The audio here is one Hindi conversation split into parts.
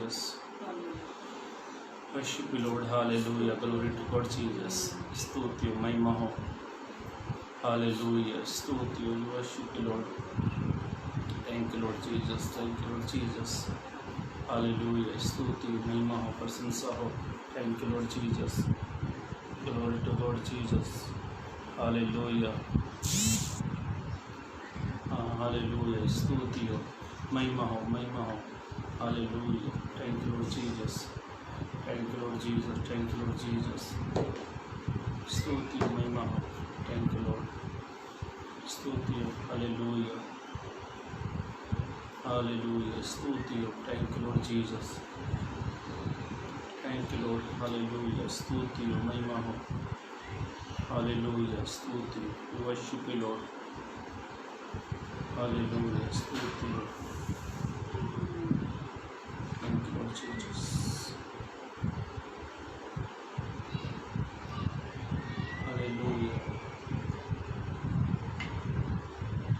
Jesus. Worship you, Lord. Hallelujah. Glory to God, Jesus. स्तुति हो, महिमा हो. Hallelujah. स्तुति हो. Worship you, Lord. Thank you, Lord Jesus. Thank you, Lord Jesus. Hallelujah. स्तुति हो, महिमा हो, प्रशंसा हो. Thank you, Lord Jesus. Glory to God, Jesus. Hallelujah. Hallelujah. स्तुति हो, महिमा हो, महिमा हो. Hallelujah. Thank you, Lord Jesus. Thank you, Lord Jesus. Thank you, Lord Jesus. स्तुति हो, महिमा हो. Thank you, Lord. स्तुति हो. Hallelujah. Hallelujah. स्तुति हो. Thank you, Lord Jesus. Thank you, Lord. Hallelujah. स्तुति हो, महिमा हो. Hallelujah. स्तुति. We worship you, Lord. Hallelujah. स्तुति हो. Thank you, Lord Jesus. Hallelujah.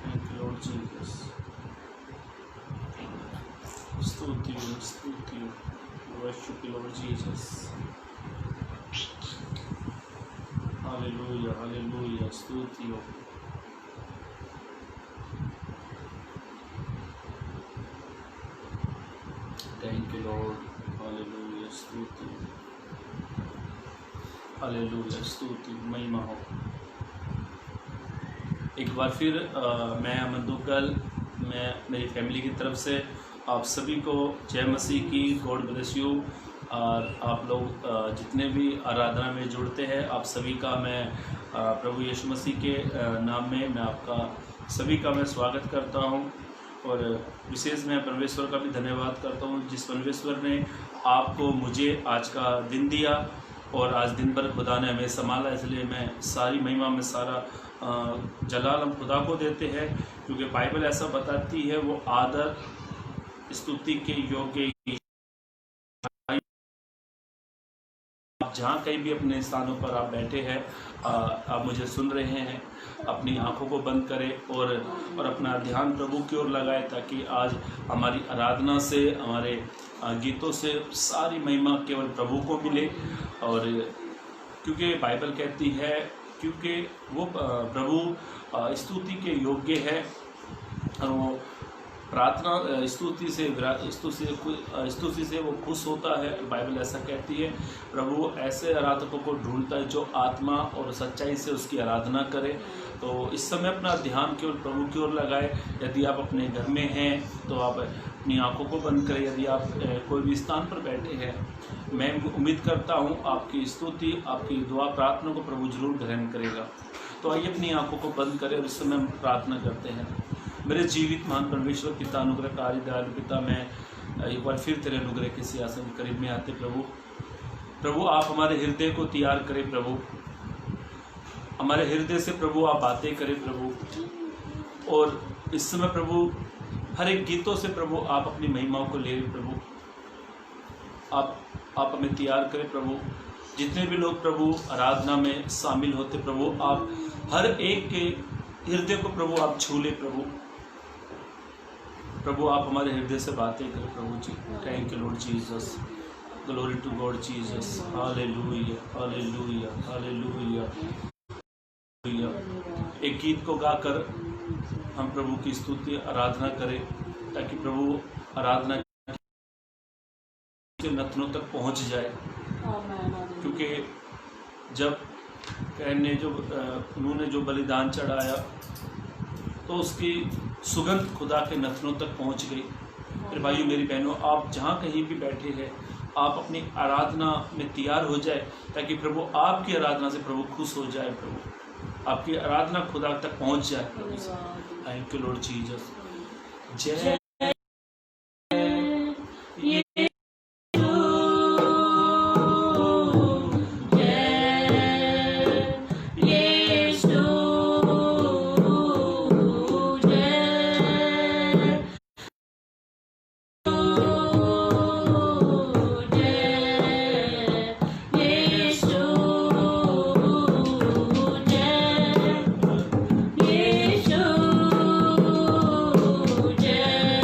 Thank you, Lord Jesus. स्तुति हो, स्तुति हो. We worship you, Lord Jesus. Hallelujah. Hallelujah. स्तुति हो. Thank you, Lord. Hallelujah. स्तुति. Hallelujah. स्तुति, महिमा हो. एक बार फिर मैं अमन दुग्गल, मैं मेरी फैमिली की तरफ से आप सभी को जय मसीह की. God bless you. और आप लोग जितने भी आराधना में जुड़ते हैं, आप सभी का मैं प्रभु यीशु मसीह के नाम में मैं आपका सभी का मैं स्वागत करता हूं. और विशेष मैं परमेश्वर का भी धन्यवाद करता हूं, जिस परमेश्वर ने आपको मुझे आज का दिन दिया और आज दिन भर खुदा ने हमें संभाला. इसलिए मैं सारी महिमा में सारा जलाल हम खुदा को देते हैं, क्योंकि बाइबल ऐसा बताती है वो आदर स्तुति के योग्य. आप जहाँ कहीं भी अपने स्थानों पर आप बैठे हैं, आप मुझे सुन रहे हैं, अपनी आंखों को बंद करें और अपना ध्यान प्रभु की ओर लगाएं, ताकि आज हमारी आराधना से, हमारे गीतों से सारी महिमा केवल प्रभु को मिले. और क्योंकि बाइबल कहती है, क्योंकि वो प्रभु स्तुति के योग्य है और वो प्रार्थना स्तुति से वो खुश होता है. बाइबल ऐसा कहती है, प्रभु ऐसे आराधकों को ढूंढता है जो आत्मा और सच्चाई से उसकी आराधना करे. तो इस समय अपना ध्यान केवल प्रभु की ओर लगाए. यदि आप अपने घर में हैं तो आप अपनी आंखों को बंद करें. यदि आप कोई भी स्थान पर बैठे हैं, मैं उम्मीद करता हूं आपकी स्तुति, आपकी दुआ, प्रार्थना को प्रभु जरूर ग्रहण करेगा. तो आइए अपनी आंखों को बंद करें और इस समय हम प्रार्थना करते हैं. मेरे जीवित महान परमेश्वर पिता, अनुग्रहकारी दयालु पिता, मैं एक बार फिर तेरे अनुग्रह के सिंहासन के करीब में आते प्रभु आप हमारे हृदय को तैयार करें प्रभु. हमारे हृदय से प्रभु आप बातें करें प्रभु. और इस समय प्रभु हर एक गीतों से प्रभु आप अपनी महिमाओं को ले प्रभु. आप हमें तैयार करें प्रभु. जितने भी लोग प्रभु आराधना में शामिल होते प्रभु, आप हर एक के हृदय को प्रभु आप छू ले प्रभु आप हमारे हृदय से बातें करें प्रभु जी. Thank you Lord Jesus. Glory to God Jesus. Hallelujah, hallelujah, hallelujah. एक गीत को गाकर हम प्रभु की स्तुति आराधना करें, ताकि प्रभु आराधना के नथनों तक पहुंच जाए. क्योंकि जब उन्होंने जो बलिदान चढ़ाया तो उसकी सुगंध खुदा के नथनों तक पहुंच गई. फिर भाइयों मेरी बहनों, आप जहाँ कहीं भी बैठे हैं, आप अपनी आराधना में तैयार हो जाए, ताकि प्रभु आपकी आराधना से प्रभु खुश हो जाए. प्रभु आपकी आराधना खुदा तक पहुंच जाए. Thank you Lord Jesus. जय Yeah.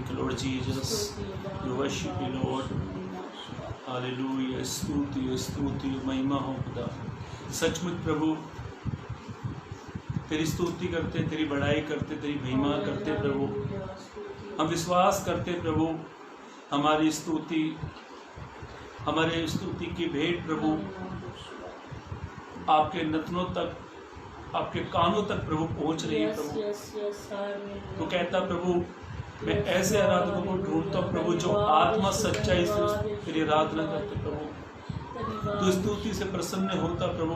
Thank you, Lord Jesus. We worship you, Lord. Hallelujah, स्तुति स्तुति महिमा हो खुदा। सचमुच प्रभु तेरी स्तुति करते, तेरी बड़ाई करते, तेरी महिमा करते प्रभु। हम विश्वास करते प्रभु, हमारी स्तुति, हमारे स्तुति की भेंट प्रभु आपके नथनों तक, आपके कानों तक प्रभु पहुंच रही है प्रभु। तो कहता प्रभु, मैं ऐसे आराधकों को ढूंढता हूँ प्रभु जो आत्मा सच्चाई से तेरी आराधना करते प्रभु। तू स्तुति से प्रसन्न होता प्रभु,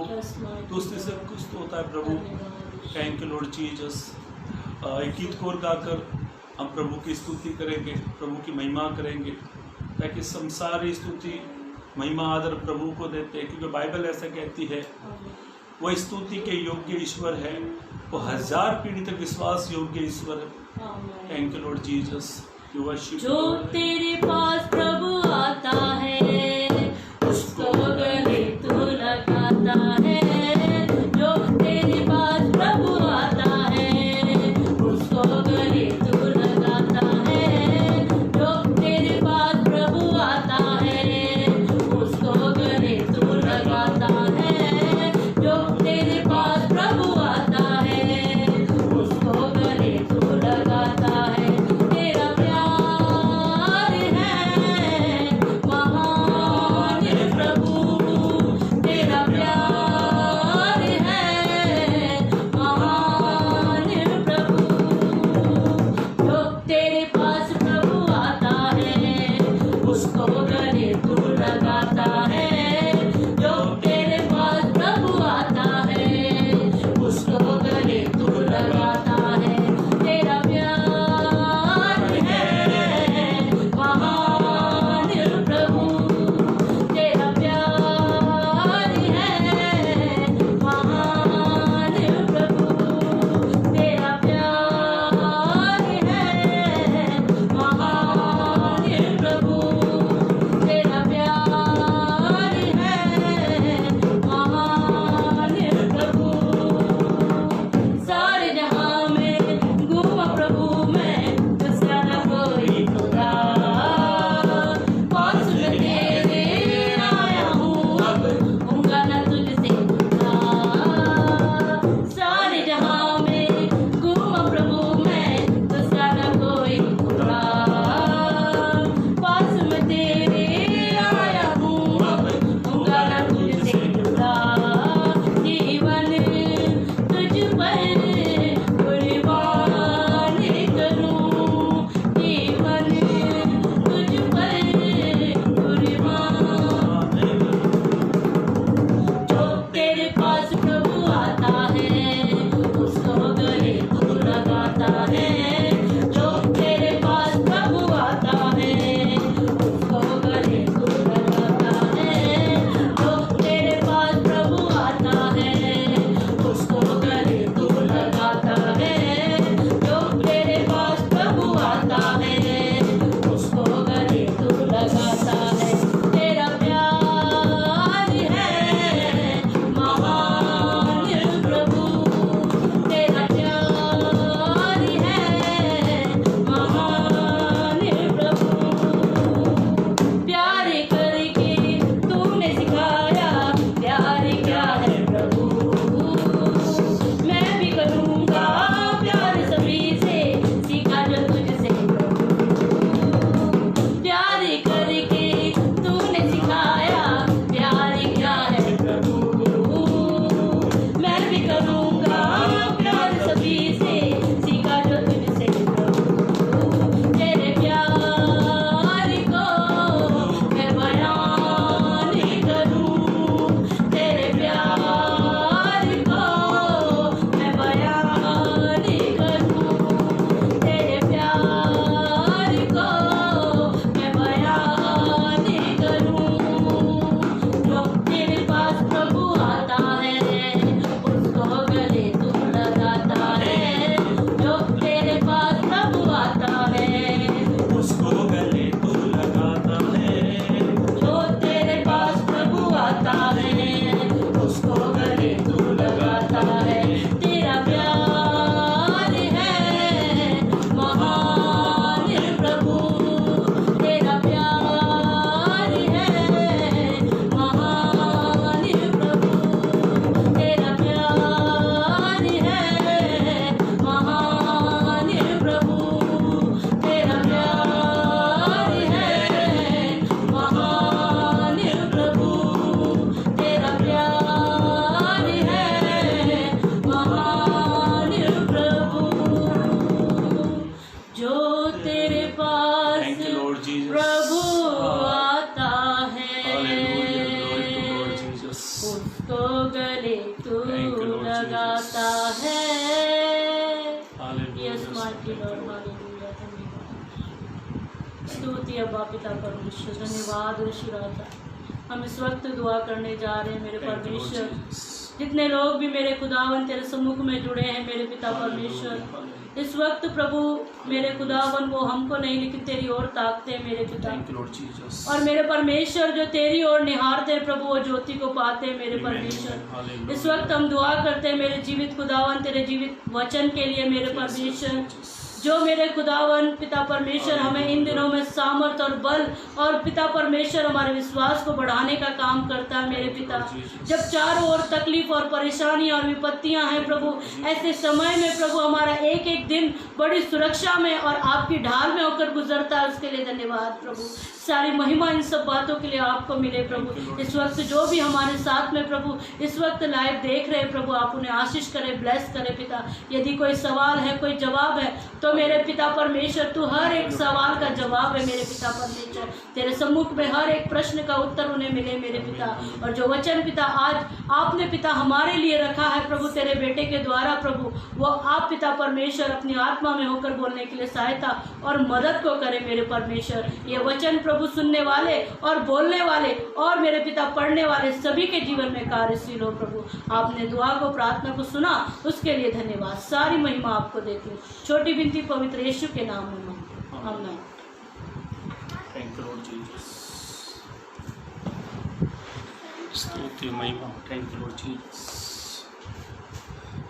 तू स्तुति से खुश होता है प्रभु। Thank you Lord Jesus. एक गीत को और गाकर हम प्रभु की स्तुति करेंगे, प्रभु की महिमा करेंगे, ताकि संसारी स्तुति महिमा आदर प्रभु को देते हैं, क्योंकि बाइबल ऐसा कहती है वो स्तुति के योग्य ईश्वर है, वो 1000 पीढ़ी तक विश्वास योग्य ईश्वर है। Thank you Lord Jesus. जो तेरे पास प्रभु आता है उसको गले तू लगाता है। जो तेरे पास प्रभु आता है उसको गले तू लगाता है। जो तेरे पास प्रभु आता है उसको गले तू लगाता है। जो तेरे पास प्रभु आता है उसको गले तू लगाता है। तेरा प्यार है महा तेरे पास थैंक यू लॉर्ड जीसस। प्रभु आता है hallelujah, glory to Lord Jesus. उसको गले तू Thank you, Lord लगाता Jesus। है। Hallelujah, yes mighty Lord, hallelujah, धन्यवाद। स्तुति अब्बा पिता परमेश्वर, धन्यवाद यीशु राजा। हम इस वक्त दुआ करने जा रहे हैं मेरे Thank you, Lord परमेश्वर। Jesus। जितने लोग भी मेरे खुदावन तेरे सम्मुख में जुड़े हैं मेरे पिता परमेश्वर, इस वक्त प्रभु मेरे खुदावन वो हमको नहीं लेकिन तेरी ओर ताकते हैं मेरे पिता। Thank you Lord Jesus. और मेरे परमेश्वर जो तेरी ओर निहारते हैं प्रभु वो ज्योति को पाते हैं मेरे Amen, परमेश्वर। amen, hallelujah। इस वक्त हम दुआ करते हैं मेरे जीवित खुदावन तेरे जीवित वचन के लिए मेरे Jesus, परमेश्वर, Jesus। जो मेरे खुदावन पिता परमेश्वर हमें इन दिनों में सामर्थ और बल और पिता परमेश्वर हमारे विश्वास को बढ़ाने का काम करता है मेरे पिता। जब चारों ओर तकलीफ और परेशानी और विपत्तियां हैं प्रभु, ऐसे समय में प्रभु हमारा एक एक दिन बड़ी सुरक्षा में और आपकी ढाल में होकर गुजरता है, उसके लिए धन्यवाद प्रभु। सारी महिमा इन सब बातों के लिए आपको मिले प्रभु। इस वक्त जो भी हमारे साथ में प्रभु इस वक्त लाइव देख रहे हैं प्रभु, आप उन्हें आशीष करें, ब्लेस करें पिता। यदि कोई सवाल है, कोई जवाब है, तो मेरे पिता परमेश्वर तू हर एक सवाल का जवाब है मेरे पिता परमेश्वर। तेरे सम्मुख में हर एक प्रश्न का उत्तर उन्हें मिले मेरे पिता। और जो वचन पिता आज आपने पिता हमारे लिए रखा है प्रभु तेरे बेटे के द्वारा प्रभु, वो आप पिता परमेश्वर अपनी आत्मा में होकर बोलने के लिए सहायता और मदद को करें मेरे परमेश्वर। ये वचन प्रभु सुनने वाले और बोलने वाले और मेरे पिता पढ़ने वाले सभी के जीवन में कार्यशील हो प्रभु। आपने दुआ को प्रार्थना को सुना, उसके लिए धन्यवाद। सारी महिमा आपको देती हूँ, छोटी बिनती पवित्र यीशु के नाम में, आमीन। Thank you Lord Jesus. स्तुति महिमा, thank you Lord Jesus.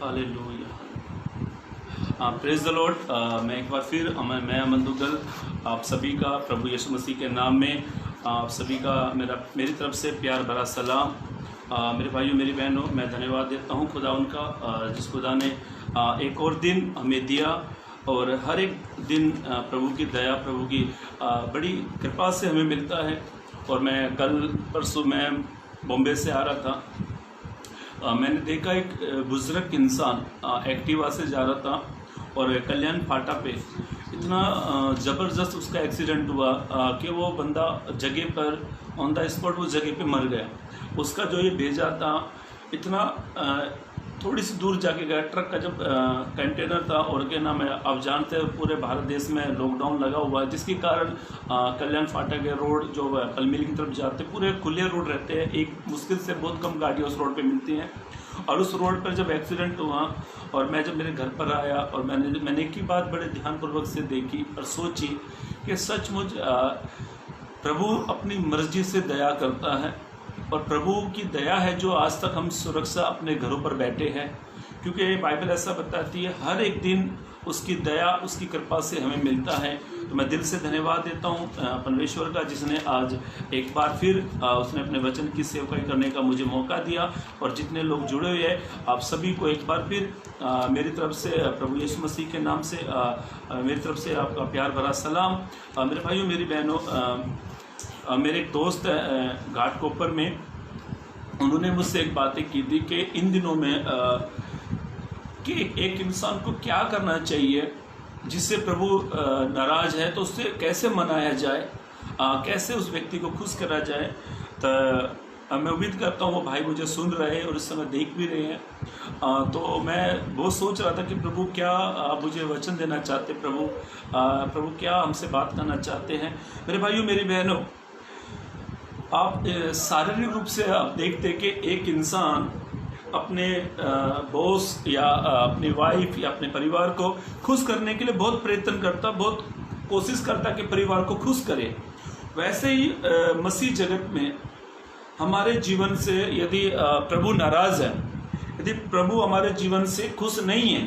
Hallelujah, praise the Lord. मैं एक बार फिर मैं अमन दुग्गल आप सभी का प्रभु यीशु मसीह के नाम में आप सभी का मेरी तरफ से प्यार भरा सलाम। मेरे भाइयों मेरी बहनों, मैं धन्यवाद देता हूँ खुदा उनका, जिस खुदा ने एक और दिन हमें दिया और हर एक दिन प्रभु की दया, प्रभु की बड़ी कृपा से हमें मिलता है। और मैं कल परसों मैं बॉम्बे से आ रहा था, मैंने देखा एक बुजुर्ग इंसान एक्टिवा से जा रहा था और कल्याण फाटा पे इतना ज़बरदस्त उसका एक्सीडेंट हुआ कि वो बंदा जगह पर ऑन द स्पॉट वो जगह पे मर गया। उसका जो ये भेजा था इतना थोड़ी सी दूर जाके गया, ट्रक का जब कंटेनर था और क्या नाम है, आप जानते हैं पूरे भारत देश में लॉकडाउन लगा हुआ है, जिसके कारण कल्याण फाटक के रोड जो पलमिल की तरफ जाते पूरे खुले रोड रहते हैं, एक मुश्किल से बहुत कम गाड़ियाँ उस रोड पे मिलती हैं। और उस रोड पर जब एक्सीडेंट हुआ और मैं जब मेरे घर पर आया और मैंने एक ही बात बड़े ध्यानपूर्वक से देखी और सोची कि सचमुच प्रभु अपनी मर्जी से दया करता है और प्रभु की दया है जो आज तक हम सुरक्षा अपने घरों पर बैठे हैं, क्योंकि बाइबल ऐसा बताती है हर एक दिन उसकी दया उसकी कृपा से हमें मिलता है। तो मैं दिल से धन्यवाद देता हूँ परमेश्वर का, जिसने आज एक बार फिर उसने अपने वचन की सेवकाई करने का मुझे मौका दिया। और जितने लोग जुड़े हुए हैं आप सभी को एक बार फिर मेरी तरफ से प्रभु यीशु मसीह के नाम से मेरी तरफ से आपका प्यार भरा सलाम। मेरे भाइयों मेरी बहनों, मेरे एक दोस्त हैं घाटकोपर में, उन्होंने मुझसे एक बातें की थी कि इन दिनों में कि एक इंसान को क्या करना चाहिए जिससे प्रभु नाराज है, तो उससे कैसे मनाया जाए, कैसे उस व्यक्ति को खुश करा जाए। तो मैं उम्मीद करता हूँ वो भाई मुझे सुन रहे हैं और इस समय देख भी रहे हैं। तो मैं बहुत सोच रहा था कि प्रभु क्या आप मुझे वचन देना चाहते, प्रभु क्या हमसे बात करना चाहते हैं। मेरे भाइयों मेरी बहनों, आप शारीरिक रूप से आप देखते कि एक इंसान अपने बॉस या अपनी वाइफ या अपने परिवार को खुश करने के लिए बहुत प्रयत्न करता, बहुत कोशिश करता कि परिवार को खुश करे। वैसे ही मसीह जगत में हमारे जीवन से यदि प्रभु नाराज़ है, यदि प्रभु हमारे जीवन से खुश नहीं है,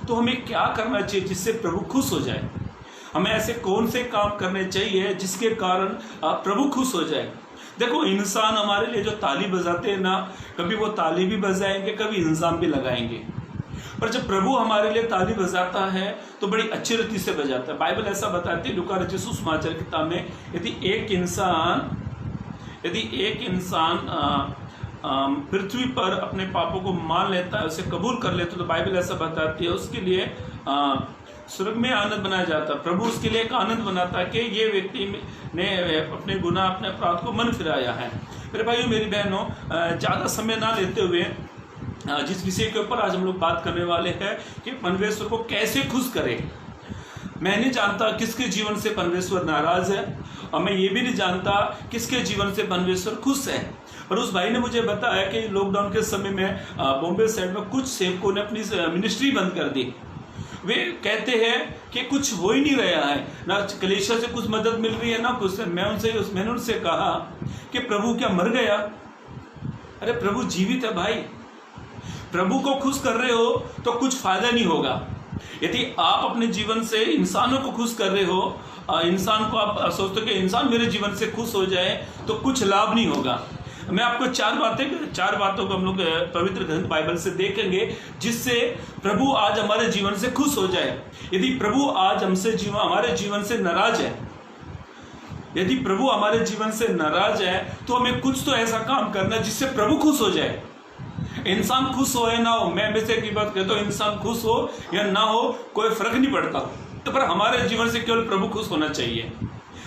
तो हमें क्या करना चाहिए जिससे प्रभु खुश हो जाए। हमें ऐसे कौन से काम करने चाहिए जिसके कारण प्रभु खुश हो जाए। देखो, इंसान हमारे लिए जो ताली बजाते हैं ना, कभी वो ताली भी बजाएंगे, कभी इंसान भी लगाएंगे, पर जब प्रभु हमारे लिए ताली बजाता है तो बड़ी अच्छी रीति से बजाता है। बाइबल ऐसा बताती है लूका रचित सुसमाचार किताब में, यदि एक इंसान पृथ्वी पर अपने पापों को मान लेता है, उसे कबूल कर लेता है, तो बाइबल ऐसा बताती है उसके लिए स्वर्ग में आनंद बनाया जाता है। प्रभु उसके लिए एक आनंद बनाता है कि ये व्यक्ति ने अपने गुनाह, अपने अपराध को मन फिराया है। मेरे भाइयों, मेरी बहनों, ज़्यादा समय ना लेते हुए जिस विषय के ऊपर आज हम लोग बात करने वाले हैं कि परमेश्वर को कैसे खुश करें। मैं नहीं जानता किसके जीवन से परमेश्वर नाराज है, और मैं ये भी नहीं जानता किसके जीवन से परमेश्वर खुश है। पर उस भाई ने मुझे बताया कि लॉकडाउन के समय में बॉम्बे साइड में कुछ सेवकों ने अपनी मिनिस्ट्री बंद कर दी। वे कहते हैं कि कुछ हो ही नहीं रहा है, ना कलीसिया से कुछ मदद मिल रही है ना कुछ। मैंने उनसे कहा कि प्रभु क्या मर गया? अरे प्रभु जीवित है भाई। प्रभु को खुश कर रहे हो तो कुछ फायदा नहीं होगा। यदि आप अपने जीवन से इंसानों को खुश कर रहे हो, इंसान को आप सोचते हो कि इंसान मेरे जीवन से खुश हो जाए, तो कुछ लाभ नहीं होगा। मैं आपको चार बातों को हम लोग पवित्र ग्रंथ बाइबल से देखेंगे जिससे प्रभु आज हमारे जीवन से खुश हो जाए। यदि प्रभु आज हमारे जीवन से नाराज है, यदि प्रभु हमारे जीवन से नाराज है, तो हमें कुछ तो ऐसा काम करना है जिससे प्रभु खुश हो जाए। इंसान खुश हो या ना हो, मैं हमेशा की बात कहता हूँ, इंसान खुश हो या ना हो कोई फर्क नहीं पड़ता, तो पर हमारे जीवन से केवल प्रभु खुश होना चाहिए।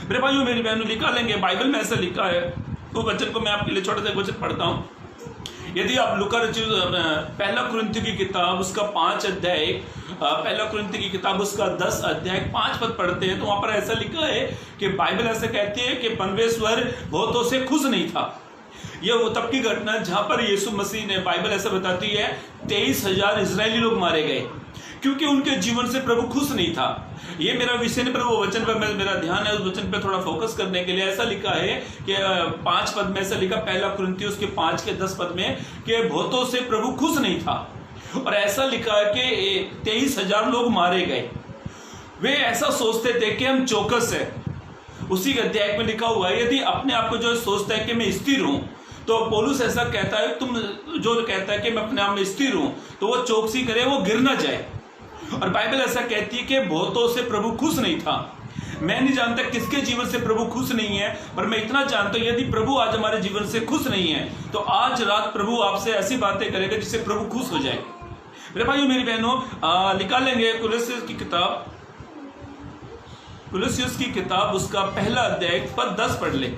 मेरे भाइयों, मेरी बहनों, लिखा लेंगे बाइबल में ऐसा लिखा है। तो वचन को मैं आपके लिए छोटे से वचन पढ़ता हूँ। यदि आप लूका रचित पहला कुरिन्थियों की किताब उसका 5 अध्याय, पहला कुरिन्थियों की किताब उसका 10 अध्याय 5 पद पढ़ते हैं, तो वहाँ पर ऐसा लिखा है कि बाइबल ऐसा कहती है कि परमेश्वर बहुतों से खुश नहीं था। यह वो तब की घटना जहाँ पर यीशु मसीह ने, बाइबल ऐसा बताती है, 23,000 इजरायली लोग मारे गए क्योंकि उनके जीवन से प्रभु खुश नहीं था। ये मेरा विषय नहीं, पर वो वचन पर मेरा ध्यान है, उस वचन पे थोड़ा फोकस करने के लिए ऐसा लिखा है कि 5 पद में ऐसा लिखा, पहला कुरिन्थियों उसके 5 के 10 पद में, कि बहुतों से प्रभु खुश नहीं था। और ऐसा लिखा है कि 23,000 लोग मारे गए। वे ऐसा सोचते थे कि हम चौकस है। उसी अध्याय में लिखा हुआ है, यदि अपने आप को जो सोचता है कि मैं स्थिर हूँ, तो पौलुस ऐसा कहता है, तुम जो कहता है कि मैं अपने आप में स्थिर हूँ, तो वो चौकसी करे, वो गिर ना जाए। और बाइबल ऐसा कहती है कि बहुतों से प्रभु खुश नहीं था। मैं नहीं जानता किसके जीवन से प्रभु खुश नहीं है, पर मैं इतना जानता हूं, यदि प्रभु आज हमारे जीवन से खुश नहीं है, तो आज रात प्रभु आपसे ऐसी बातें करेगा जिससे प्रभु खुश हो जाए। मेरे भाइयों, मेरी बहनों, निकालेंगे कुलस्सियों की किताब उसका पहला अध्याय पद 10 पढ़ ले।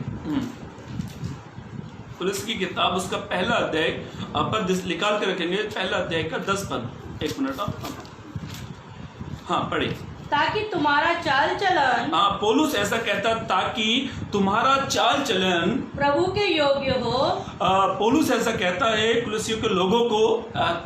कुलस्सियों की किताब उसका पहला अध्याय पद 10 निकाल के रखेंगे, पहला अध्याय का 10 पद। एक मिनट, हाँ पढ़े। ताकि तुम्हारा चाल चलन, हाँ, पौलुस ऐसा कहता, ताकि तुम्हारा चाल चलन प्रभु के योग्य हो। पौलुस ऐसा कहता है कुलस्सियों के लोगों को,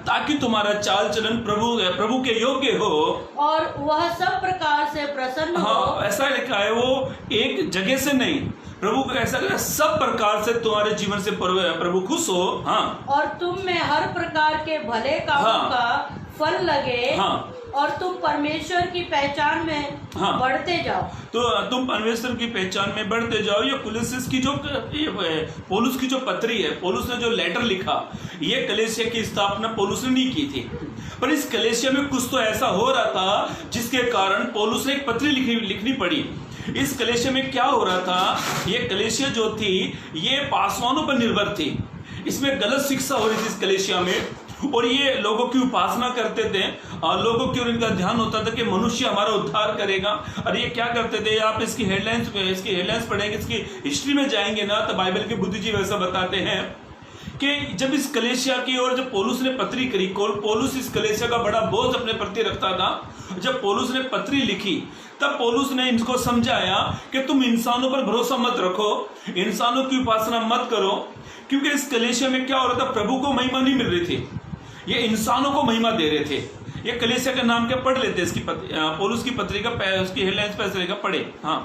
ताकि तुम्हारा चाल चलन प्रभु के योग्य हो, और वह सब प्रकार से प्रसन्न हो। हाँ, ऐसा लिखा है, वो एक जगह से नहीं, प्रभु को ऐसा कहता, सब प्रकार से तुम्हारे जीवन से प्रभु खुश हो। हाँ, और तुम में हर प्रकार के भले कामों का फल लगे। हाँ, और तुम परमेश्वर की पहचान में बढ़ते जाओ। तो तुम परमेश्वर की पहचान में बढ़ते जाओ। ये कुलस्सियों की जो पौलुस की जो पत्री है, पौलुस ने जो लेटर लिखा, ये कलीसिया की स्थापना पौलुस ने नहीं की थी, पर इस कलीसिया में कुछ तो ऐसा हो रहा था जिसके कारण पौलुस ने एक पत्री लिखनी पड़ी। इस कलीसिया में क्या हो रहा था, ये कलीसिया जो थी ये पासवानों पर निर्भर थी। इसमें गलत शिक्षा हो रही थी इस कलीसिया में, और ये लोगों की उपासना करते थे, लोगों की, और इनका ध्यान होता था कि मनुष्य हमारा उद्धार करेगा। और ये क्या करते थे, आप इसकी हेडलाइंस पढ़ेंगे, इसकी हिस्ट्री में जाएंगे ना, तो बाइबल के बुद्धिजीवी ऐसा बताते हैं कि जब इस कलीसिया की ओर जब पौलुस ने पत्री करी, पौलुस इस कलीसिया का बड़ा बोझ अपने प्रति रखता था। जब पौलुस ने पत्री लिखी, तब पौलुस ने इनको समझाया कि तुम इंसानों पर भरोसा मत रखो, इंसानों की उपासना मत करो, क्योंकि इस कलीसिया में क्या हो रहा था, प्रभु को महिमा नहीं मिल रही थी, ये इंसानों को महिमा दे रहे थे। ये कलीसिया का नाम क्या पढ़ लेते, इसकी पौलुस की पत्री का उसकी हेडलाइंस पे ऐसे पढ़े। हाँ,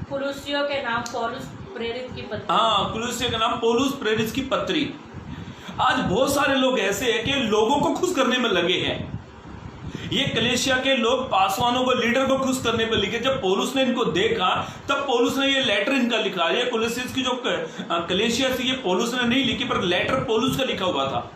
कुलस्सियों के नाम पौलुस प्रेरित की पत्री। हाँ, कुलस्सियों का नाम पौलुस प्रेरित की पत्री। आज बहुत सारे लोग ऐसे हैं कि लोगों को खुश करने में लगे हैं। ये कलीसिया के लोग पासवानों को, लीडर को खुश करने पर लिखे। जब पौलुस ने इनको देखा, तब पौलुस ने ये लेटर इनका लिखा। ये कुलस्सियों की जो कलीसिया थी, ये पौलुस ने नहीं लिखी, पर लेटर पौलुस का लिखा हुआ था।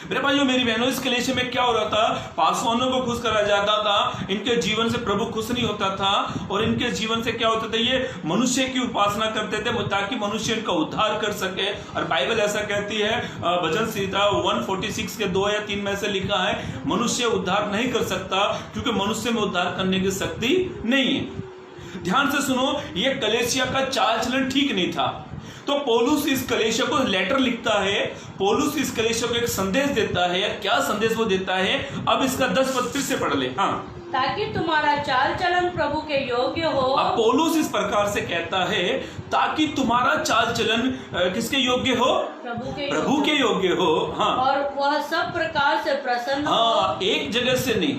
मेरे भाइयों मेरी बहनों, इस कलीसिया में क्या हो रहा था? पासवानों को खुश करा जाता था, इनके जीवन से प्रभु खुश नहीं होता था, और इनके जीवन से क्या होता था? ये मनुष्य की उपासना करते थे ताकि मनुष्य इनका उद्धार कर सके। और बाइबल ऐसा कहती है, भजन संहिता 146 के 2 या 3 में से लिखा है, मनुष्य उद्धार नहीं कर सकता क्योंकि मनुष्य में उद्धार करने की शक्ति नहीं है। ध्यान से सुनो, ये कलीसिया का चाल चलन ठीक नहीं था। तो पौलुस इस कलीसिया को लेटर लिखता है, पौलुस इस कलीसिया को एक संदेश देता है। क्या संदेश वो देता है? अब इसका 10 पद फिर से पढ़ ले। हाँ, ताकि तुम्हारा चाल चलन प्रभु के योग्य हो। अब पौलुस इस प्रकार से कहता है, ताकि तुम्हारा चाल चलन किसके योग्य हो? प्रभु के योग्य हो। हाँ, और वह सब प्रकार से प्रसन्न हो। हाँ, एक जगह से नहीं,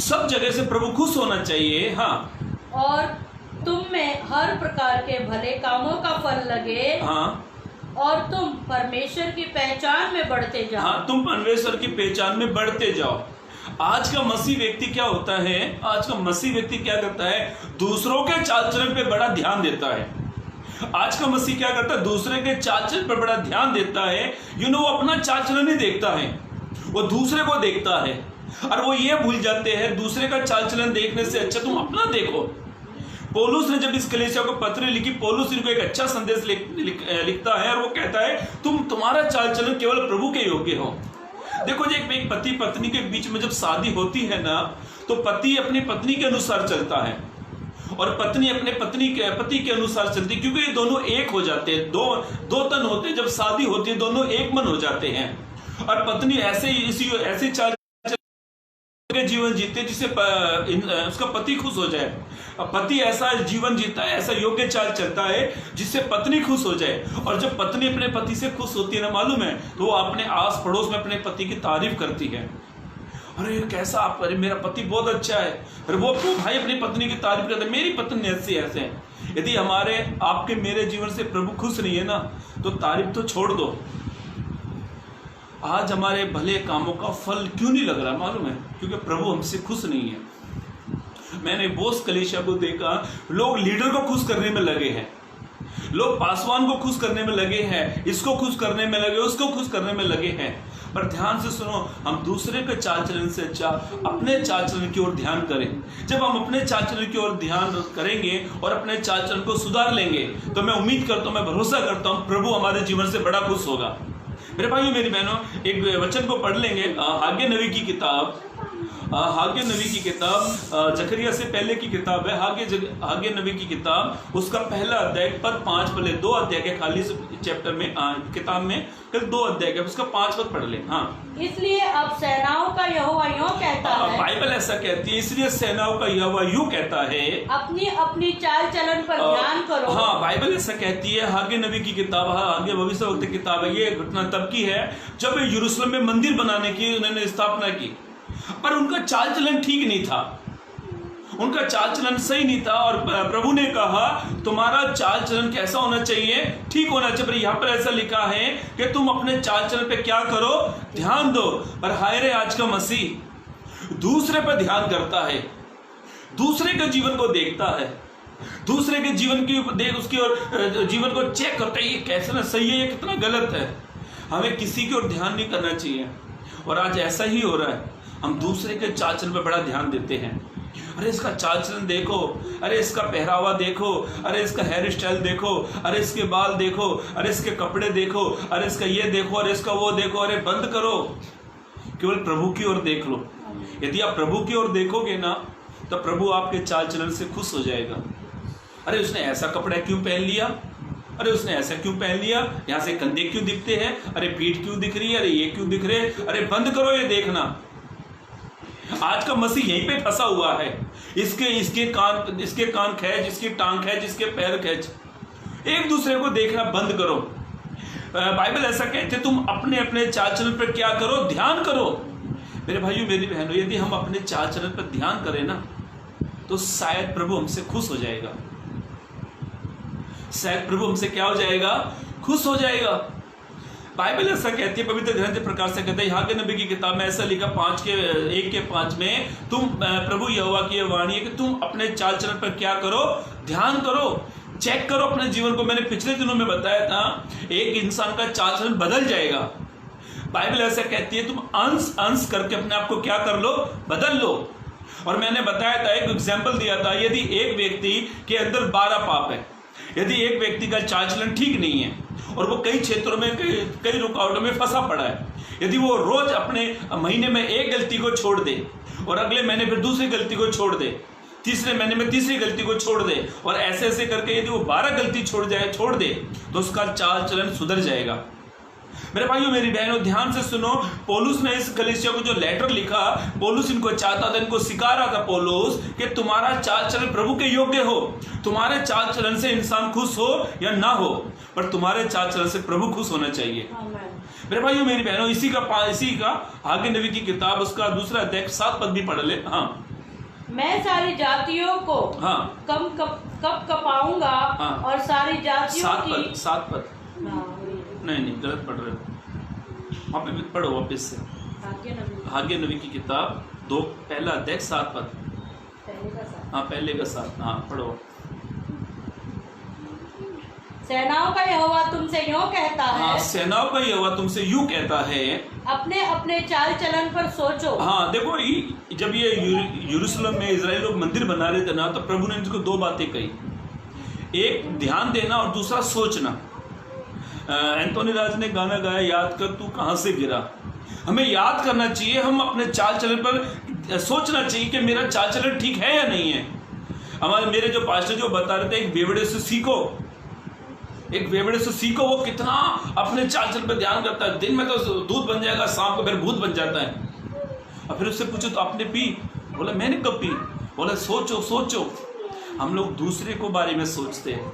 सब जगह से प्रभु खुश होना चाहिए। हाँ, और तुम में हर प्रकार के भले कामों का फल लगे। हाँ, और तुम परमेश्वर की पहचान में बढ़ते जाओ। हाँ, तुम परमेश्वर की पहचान में बढ़ते जाओ। आज का मसीह व्यक्ति क्या होता है? आज का मसीह व्यक्ति क्या करता है? दूसरों के चाल चलन पे बड़ा ध्यान देता है। आज का मसीह क्या करता है? दूसरे के चाल चलन पर बड़ा ध्यान देता है। वो अपना चाल चलन नहीं देखता है, वो दूसरे को देखता है। और वो ये भूल जाते हैं, दूसरे का चाल चलन देखने से अच्छा तुम अपना देखो। पौलुस ने जब इस कलीसिया को पत्र लिखी, पौलुस इनको एक अच्छा संदेश लिखता है, और वो कहता है तुम्हारा चाल चलन केवल प्रभु के योग्य हो। देखो जी, एक पति पत्नी के बीच में जब शादी होती है ना, तो पति अपनी पत्नी के अनुसार चलता है और पत्नी अपने पति के अनुसार चलती है, क्योंकि ये दोनों एक हो जाते हैं। दो तन होते हैं, जब शादी होती है दोनों एक मन हो जाते हैं। और पत्नी ऐसे चाल के जीवन जीते जिससे उसका पति खुश हो जाए। पति ऐसा जीवन जीता है, ऐसा योग्य चाल चलता है जिससे पत्नी खुश हो जाए। और जब पत्नी अपने पति से खुश होती है ना, मालूम है, तो वो अपने आस पड़ोस में अपने पति की तारीफ करती है। अरे कैसा आप, अरे मेरा पति बहुत अच्छा है। अरे वो भाई अपनी पत्नी की तारीफ करते, मेरी पत्नी ऐसे है। यदि हमारे आपके मेरे जीवन से प्रभु खुश नहीं है ना, तो तारीफ तो छोड़ दो। आज हमारे भले कामों का फल क्यों नहीं लग रहा? मालूम है, क्योंकि प्रभु हमसे खुश नहीं है। मैंने बोस कलीसिया को देखा, लोग लीडर को खुश करने में लगे हैं, लोग पासवान को खुश करने में लगे हैं, इसको खुश करने में लगे, उसको खुश करने में लगे हैं। पर ध्यान से सुनो, हम दूसरे के चाल चलन से अच्छा अपने चाल चलन की ओर ध्यान करें। जब हम अपने चाल चलन की ओर ध्यान करेंगे और अपने चाल चलन को सुधार लेंगे, तो मैं उम्मीद करता हूँ, मैं भरोसा करता हूँ, प्रभु हमारे जीवन से बड़ा खुश होगा। मेरे भाइयों मेरी बहनों, एक वचन को पढ़ लेंगे, हागे नबी की किताब, हागे नबी की किताब, जकरिया से पहले की किताब है, हागे नबी की किताब, उसका पहला अध्याय पर 5 पहले 2 अध्याय के खाली चैप्टर में किताब में कल 2 अध्याय के, उसका 5 पद पढ़ ले। हाँ, इसलिए अब सेनाओं का यहोवा यूं कहता है, बाइबल ऐसा कहती है, इसलिए सेनाओं का यहोवा यूं कहता है, अपनी अपनी चाल चलन पर ध्यान करो। हाँ, बाइबल ऐसा कहती है, हागे नबी की किताब, हागे भविष्यवक्ता की किताब है। ये घटना तब की है जब यरूशलेम में मंदिर बनाने की उन्होंने स्थापना की, पर उनका चाल चलन ठीक नहीं था, उनका चाल चलन सही नहीं था। और प्रभु ने कहा तुम्हारा चाल चलन कैसा होना चाहिए? ठीक होना चाहिए। पर यहाँ पर ऐसा लिखा है कि तुम अपने चाल चलन पे क्या करो? ध्यान दो। पर हाय रे, आज का मसीह दूसरे पर ध्यान करता है, दूसरे के जीवन को देखता है, दूसरे के जीवन की देख उसकी और जीवन को चेक करता है, ये कैसा सही है, ये कितना गलत है। हमें किसी की ओर ध्यान नहीं करना चाहिए। और आज ऐसा ही हो रहा है, हम दूसरे के चाल चलन पर बड़ा ध्यान देते हैं। अरे इसका चाल चलन देखो, अरे इसका पहरावा देखो, अरे इसका हेयर स्टाइल देखो, अरे इसके बाल देखो, अरे इसके कपड़े देखो, अरे इसका ये देखो, अरे इसका वो देखो। अरे बंद करो, केवल प्रभु की ओर देख लो। यदि आप प्रभु की ओर देखोगे ना, तो प्रभु आपके चाल चलन से खुश हो जाएगा। अरे उसने ऐसा कपड़ा क्यों पहन लिया, अरे उसने ऐसा क्यों पहन लिया, यहाँ से कंधे क्यों दिखते हैं, अरे पीठ क्यों दिख रही है, अरे ये क्यों दिख रहे, अरे बंद करो ये देखना। आज का मसीह यहीं पे फंसा हुआ है। इसके कान खींच, इसकी टांग खींच, इसके पैर खींच। एक दूसरे को देखना बंद करो। बाइबल ऐसा कहते हैं, तुम अपने अपने चाल चलन पर क्या करो? ध्यान करो। मेरे भाइयों मेरी बहनों, यदि हम अपने चाल चलन पर ध्यान करें ना, तो शायद प्रभु हमसे खुश हो जाएगा। शायद प्रभु हमसे क्या हो जाएगा? खुश हो जाएगा। बाइबल ऐसा कहती है, पवित्र ग्रंथ प्रकार से कहते हैं, यहाँ के नबी की किताब में ऐसा लिखा 1:5 में, तुम प्रभु यहोवा की वाणी है कि तुम अपने चाल चलन पर क्या करो? ध्यान करो, चेक करो अपने जीवन को। मैंने पिछले दिनों में बताया था, एक इंसान का चाल चलन बदल जाएगा बाइबल ऐसा कहती है, तुम अंश अंश करके अपने आप को क्या कर लो, बदल लो। और मैंने बताया था, एक एग्जाम्पल दिया था, यदि एक व्यक्ति के अंदर 12 पाप है, यदि एक व्यक्ति का चाल चलन ठीक नहीं है और वो कई क्षेत्रों में कई रुकावटों में फंसा पड़ा है, यदि वो रोज अपने महीने में एक गलती को छोड़ दे और अगले महीने फिर दूसरी गलती को छोड़ दे, तीसरे महीने में तीसरी गलती को छोड़ दे, और ऐसे ऐसे करके यदि वो 12 गलती छोड़ दे तो उसका चाल चलन सुधर जाएगा। मेरे भाइयों मेरी बहनों, ध्यान से सुनो, पौलुस ने इस कलीसिया को जो लेटर लिखा, पौलुस इनको चाहता था, इनको सिखा रहा था पौलुस कि तुम्हारा चाल चलन प्रभु के योग्य हो। तुम्हारे चाल चलन से इंसान खुश हो या ना हो, पर तुम्हारे चाल चलन से प्रभु खुश होना चाहिए। मेरे भाइयों मेरी बहनों, इसी का हागे नबी की किताब, उसका दूसरा अध्याय 7 पद भी पढ़ ले। हाँ, मैं सारी जातियों को कब कपाऊंगा, और सारी जातियों की 7 पद नहीं गलत पढ़ रहे हो, वहाँ पे पढ़ो वापस से। हागे नबी की किताब 2 पहला अध्याय 7 पद, पहले का 7, हाँ पढ़ो। सेनाओं का यहोवा तुमसे यूं कहता है, सेनाओं का यहोवा तुमसे यूं कहता है, अपने अपने चाल चलन पर सोचो। हाँ देखो, जब ये यरूशलेम में इजराइल लोग मंदिर बना रहे थे ना, तो प्रभु ने इनको 2 बातें कही, एक ध्यान देना और दूसरा सोचना। एंटोनी राज ने गाना गाया, याद कर तू कहाँ से गिरा। हमें याद करना चाहिए, हम अपने चाल चलन पर सोचना चाहिए कि मेरा चाल चलन ठीक है या नहीं है। मेरे जो पास्टर जो बता रहे थे, एक बेवड़े से सीखो, वो कितना अपने चाल चलन पर ध्यान करता है। दिन में तो दूध बन जाएगा, शाम को फिर भूत बन जाता है। और फिर उससे पूछो तो आपने पी? बोला मैंने कब पी? बोला सोचो। हम लोग दूसरे को बारे में सोचते हैं,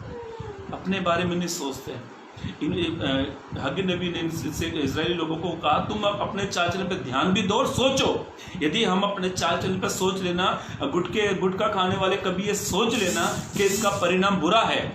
अपने बारे में नहीं सोचते। हागे नबी ने इजरायली लोगों को कहा, तुम अपने चाल चलन पर ध्यान भी दो और सोचो। यदि हम अपने चाल चलन पर सोच लेना, गुटखा खाने वाले कभी ये सोच लेना कि इसका परिणाम बुरा है,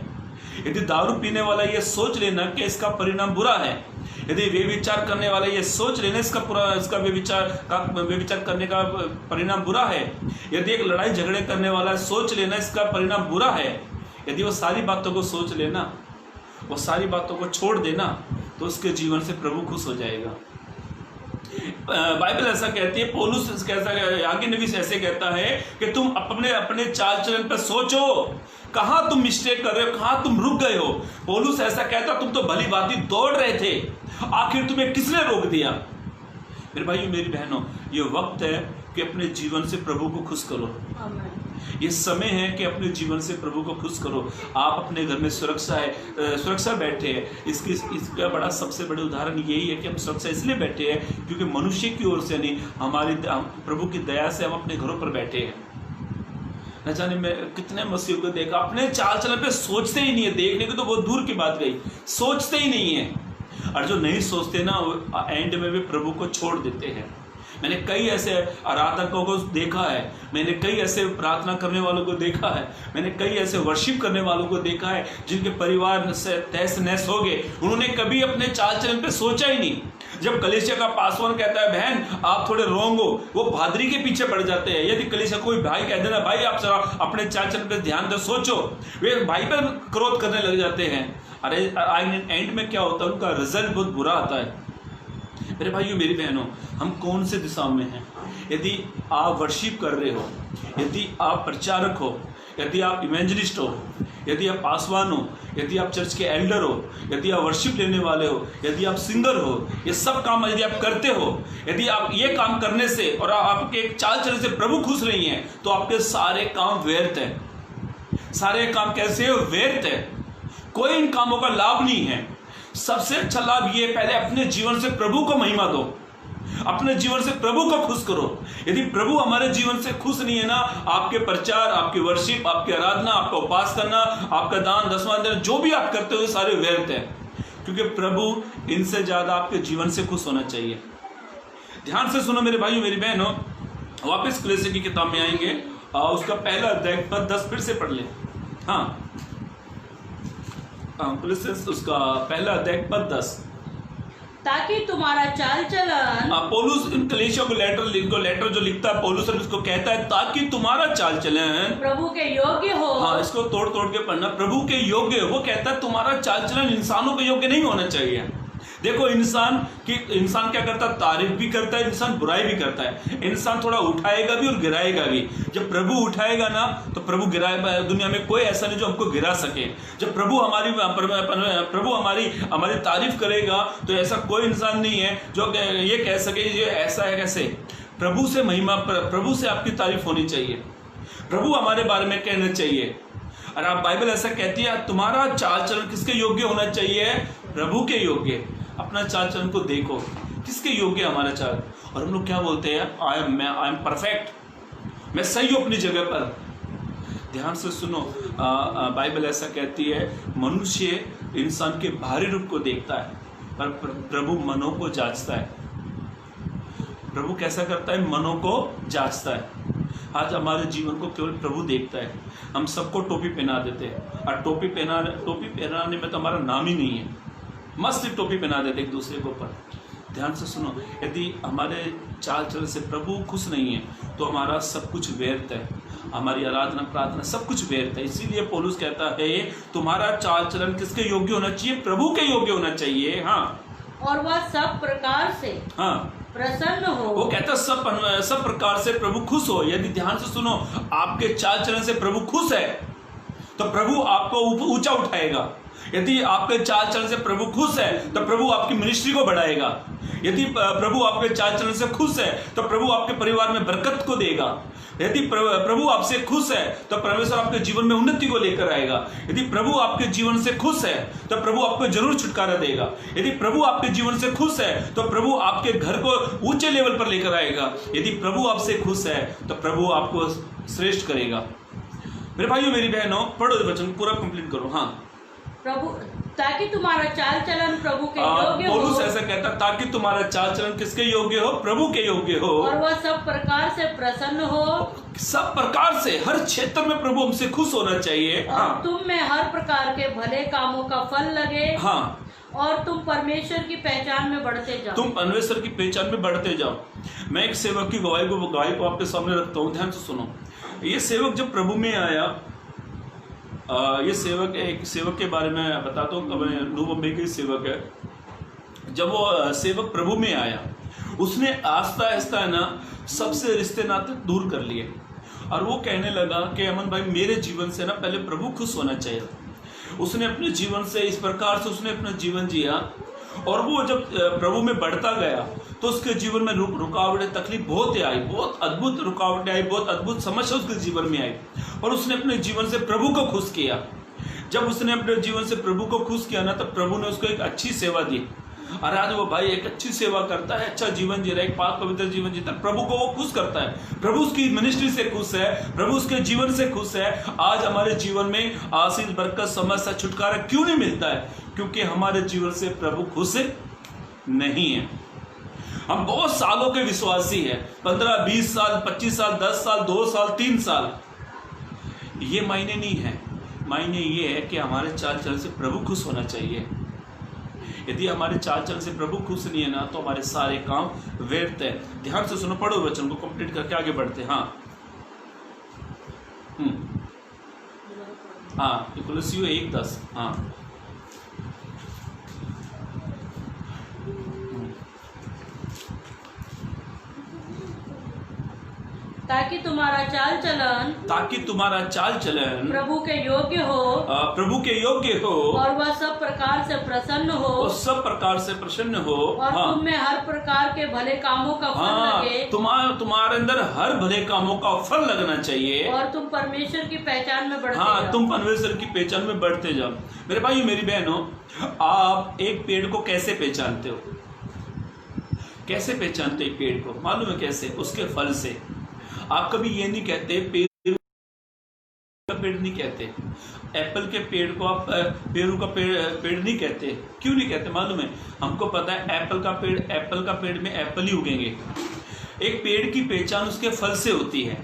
यदि दारू पीने वाला ये सोच लेना कि इसका परिणाम बुरा है, यदि व्यभिचार करने वाला ये सोच लेना इसका व्यभिचार करने का परिणाम बुरा है, यदि एक लड़ाई झगड़े करने वाला सोच लेना इसका परिणाम बुरा है, यदि वो सारी बातों को सोच लेना, वो सारी बातों को छोड़ देना, तो उसके जीवन से प्रभु खुश हो जाएगा। बाइबल ऐसा कहती है, पौलुस कैसा, आगे नबी से ऐसे कहता है कि तुम अपने चाल चलन पर सोचो, कहाँ तुम मिस्टेक कर रहे हो, कहाँ तुम रुक गए हो। पौलुस ऐसा कहता, तुम तो भली भांति दौड़ रहे थे, आखिर तुम्हें किसने रोक दिया। मेरे भाइयों मेरी बहनों, ये वक्त है कि अपने जीवन से प्रभु को खुश करो। ये समय है कि अपने जीवन से प्रभु को खुश करो। आप अपने घर में सुरक्षा बैठे हैं, इसका बड़ा सबसे बड़े उदाहरण यही है कि हम सुरक्षा इसलिए बैठे हैं क्योंकि मनुष्य की ओर से नहीं, प्रभु की दया से हम अपने घरों पर बैठे हैं। न जाने मैं कितने मसीह को देखा, अपने चाल चलन पे सोचते ही नहीं है, देखने को तो बहुत दूर की बात गई, सोचते ही नहीं है। और जो नहीं सोचते ना, वो एंड में भी प्रभु को छोड़ देते हैं। मैंने कई ऐसे आराधकों को देखा है, मैंने कई ऐसे प्रार्थना करने वालों को देखा है, मैंने कई ऐसे वर्शिप करने वालों को देखा है जिनके परिवार से तहस नहस हो गए। उन्होंने कभी अपने चाल चलन पे सोचा ही नहीं। जब कलीसिया का पासवान कहता है बहन आप थोड़े रोंग हो, वो भादरी के पीछे पड़ जाते हैं। यदि कलीसिया कोई भाई कह देना भाई आप अपने चाल चलन पे ध्यान दो, सोचो, वे भाई पर क्रोध करने लग जाते हैं। अरे एंड में क्या होता है, उनका रिजल्ट बहुत बुरा आता है। मेरे भाइयों मेरी बहनों, हम कौन से दिशा में हैं? यदि आप वर्शिप कर रहे हो, यदि आप प्रचारक हो, यदि आप इवेंजलिस्ट हो, यदि आप पासवान हो, यदि आप चर्च के एल्डर हो, यदि आप वर्शिप लेने वाले हो, यदि आप सिंगर हो, ये सब काम यदि आप करते हो, यदि आप ये काम करने से और आपके चाल चलन से प्रभु खुश नहीं है, तो आपके सारे काम व्यर्थ है। सारे काम कैसे हो? व्यर्थ है। कोई इन कामों का लाभ नहीं है। सबसे अच्छा लाभ ये, पहले अपने जीवन से प्रभु को महिमा दो, अपने जीवन से प्रभु को खुश करो। यदि प्रभु हमारे जीवन से खुश नहीं है ना, आपके प्रचार, आपकी वर्शिप, आपकी आराधना, आपका उपास करना, आपका दान दसवां देना, जो भी आप करते हो सारे व्यर्थ है, क्योंकि प्रभु इनसे ज्यादा आपके जीवन से खुश होना चाहिए। ध्यान से सुनो मेरे भाइयों मेरी बहनों, वापस कलीसिया की किताब में आएंगे, उसका पहला अध्याय पद 10 फिर से पढ़ ले। हाँ, उसका पहला अध्याय पद 10, ताकि तुम्हारा चाल चलन, पौलुस इन कलीसिया को लेटर जो लिखता है पौलुस उसको कहता है ताकि तुम्हारा चाल चलन प्रभु के योग्य हो। हाँ, इसको तोड़ के पढ़ना, प्रभु के योग्य। वो कहता है तुम्हारा चाल चलन इंसानों के योग्य नहीं होना चाहिए। देखो इंसान क्या करता है, तारीफ भी करता है, इंसान बुराई भी करता है। इंसान थोड़ा उठाएगा भी और गिराएगा भी। जब प्रभु उठाएगा ना तो प्रभु गिराएगा। दुनिया में कोई ऐसा नहीं जो हमको गिरा सके। जब प्रभु हमारी तारीफ करेगा तो ऐसा कोई इंसान नहीं है जो ये कह सके ये ऐसा है कैसे। प्रभु से महिमा, प्रभु से आपकी तारीफ होनी चाहिए, प्रभु हमारे बारे में कहना चाहिए। और आप बाइबल ऐसा कहती है तुम्हारा चाल चलन किसके योग्य होना चाहिए, प्रभु के योग्य। अपना चाल चलन को देखो किसके योग्य हमारा चाल। और हम लोग क्या बोलते हैं, आई एम परफेक्ट, मैं सही हूं अपनी जगह पर। ध्यान से सुनो, बाइबल ऐसा कहती है मनुष्य इंसान के बाहरी रूप को देखता है पर प्रभु मनों को जांचता है। प्रभु कैसा करता है, मनों को जांचता है। आज हमारे जीवन को केवल प्रभु देखता है। हम सबको टोपी पहना देते हैं और टोपी पहनाने में तो हमारा नाम ही नहीं है, मस्त टोपी पहना देते एक दूसरे के ऊपर। ध्यान से सुनो, यदि हमारे चाल चलन से प्रभु खुश नहीं है तो हमारा सब कुछ व्यर्थ है, हमारी आराधना प्रार्थना सब कुछ व्यर्थ है। इसीलिए पौलुस कहता है तुम्हारा चाल चलन किसके योग्य होना चाहिए, प्रभु के योग्य होना चाहिए। हाँ, और वह सब प्रकार से प्रसन्न हो। वो कहता सब प्रकार से प्रभु खुश हो। यदि ध्यान से सुनो, आपके चाल चलन से प्रभु खुश है तो प्रभु आपको ऊंचा उठाएगा। यदि आपके चाल चलन से प्रभु खुश है तो प्रभु आपकी मिनिस्ट्री को बढ़ाएगा। यदि प्रभु आपके चाल चलन से खुश है तो प्रभु आपके परिवार में बरकत को देगा। यदि प्रभु आपसे खुश है तो परमेश्वर आपके जीवन में उन्नति को लेकर आएगा। यदि प्रभु आपके जीवन से खुश है तो प्रभु आपको जरूर छुटकारा देगा। यदि प्रभु आपके जीवन से खुश है तो प्रभु आपके घर को ऊंचे लेवल पर लेकर आएगा। यदि प्रभु आपसे खुश है तो प्रभु आपको श्रेष्ठ करेगा। मेरे भाइयों मेरी बहनों, पढ़ो वचन पूरा कंप्लीट करो। हाँ, प्रभु ताकि तुम्हारा चाल चलन प्रभु के योग्य हो। पौलुस ऐसा कहता ताकि तुम्हारा चाल चलन किसके योग्य हो, प्रभु के योग्य हो। और वह सब प्रकार से प्रसन्न हो। सब प्रकार से, हर क्षेत्र में प्रभु हमसे खुश होना चाहिए। और हाँ। तुम में हर प्रकार के भले कामों का फल लगे। हाँ, और तुम परमेश्वर की पहचान में बढ़ते जाओ। तुम परमेश्वर की पहचान में बढ़ते जाओ। मैं एक सेवक की गवाही को आपके सामने रखता हूँ। ध्यान से सुनो, ये सेवक जब प्रभु में आया, ये सेवक, एक सेवक के बारे में बताता हूँ। न्यू बम्बई के सेवक है। जब वो सेवक प्रभु में आया, उसने आस्ता आस्ता ना सबसे रिश्ते नाते दूर कर लिए और वो कहने लगा कि अमन भाई मेरे जीवन से ना पहले प्रभु खुश होना चाहिए। उसने अपने जीवन से इस प्रकार से उसने अपना जीवन जिया और वो जब प्रभु में बढ़ता गया तो उसके जीवन में रुकावटें, तकलीफ बहुत आई, बहुत अद्भुत रुकावटें आई, बहुत अद्भुत समस्या उसके जीवन में आई और उसने अपने जीवन से प्रभु को खुश किया। जब उसने अपने जीवन से प्रभु को खुश किया ना, तब प्रभु ने उसको एक अच्छी सेवा दी और आज वो भाई एक अच्छी सेवा करता है, अच्छा जीवन जी रहा है, एक पाक पवित्र जीवन जीता है। प्रभु को वो खुश करता है, प्रभु उसकी मिनिस्ट्री से खुश है, प्रभु उसके जीवन से खुश है। आज हमारे जीवन में आशीष, बरकत, समस्या, छुटकारा क्यों नहीं मिलता है? क्योंकि हमारे जीवन से प्रभु खुश नहीं है। हम बहुत सालों के विश्वासी हैं, 15, 20 साल, 25 साल, 10 साल, 2 साल, 3 साल, ये मायने नहीं है। मायने ये है कि हमारे चाल चलन से प्रभु खुश होना चाहिए। यदि हमारे चाल चलन से प्रभु खुश नहीं है ना तो हमारे सारे काम व्यर्थ है। ध्यान से सुनो, पढ़ो वचन को कंप्लीट करके आगे बढ़ते। हाँ, हाँ, कुलसियों 1:10। हाँ, ताकि तुम्हारा चाल चलन प्रभु के योग्य हो, प्रभु के योग्य हो, और वह सब प्रकार से प्रसन्न हो, और सब प्रकार से प्रसन्न हो, और हाँ, तुम में हर प्रकार के भले कामों का फल लगे। तुम्हारे अंदर हर भले कामों का फल लगना चाहिए और तुम परमेश्वर की पहचान में बढ़ते जाओ। तुम परमेश्वर की पहचान में बढ़ते जाओ। मेरे भाइयों मेरी बहनों, आप एक पेड़ को कैसे पहचानते हो? कैसे पहचानते एक पेड़ को? मालूम है कैसे? उसके फल से। आप कभी ये नहीं कहते पेरू का पेड़ नहीं कहते, एप्पल के पेड़ को आप पेरू का पेड़ नहीं कहते। क्यों नहीं कहते मालूम है? हमको पता है एप्पल का पेड़ में एप्पल ही उगेंगे। एक पेड़ की पहचान उसके फल से होती है,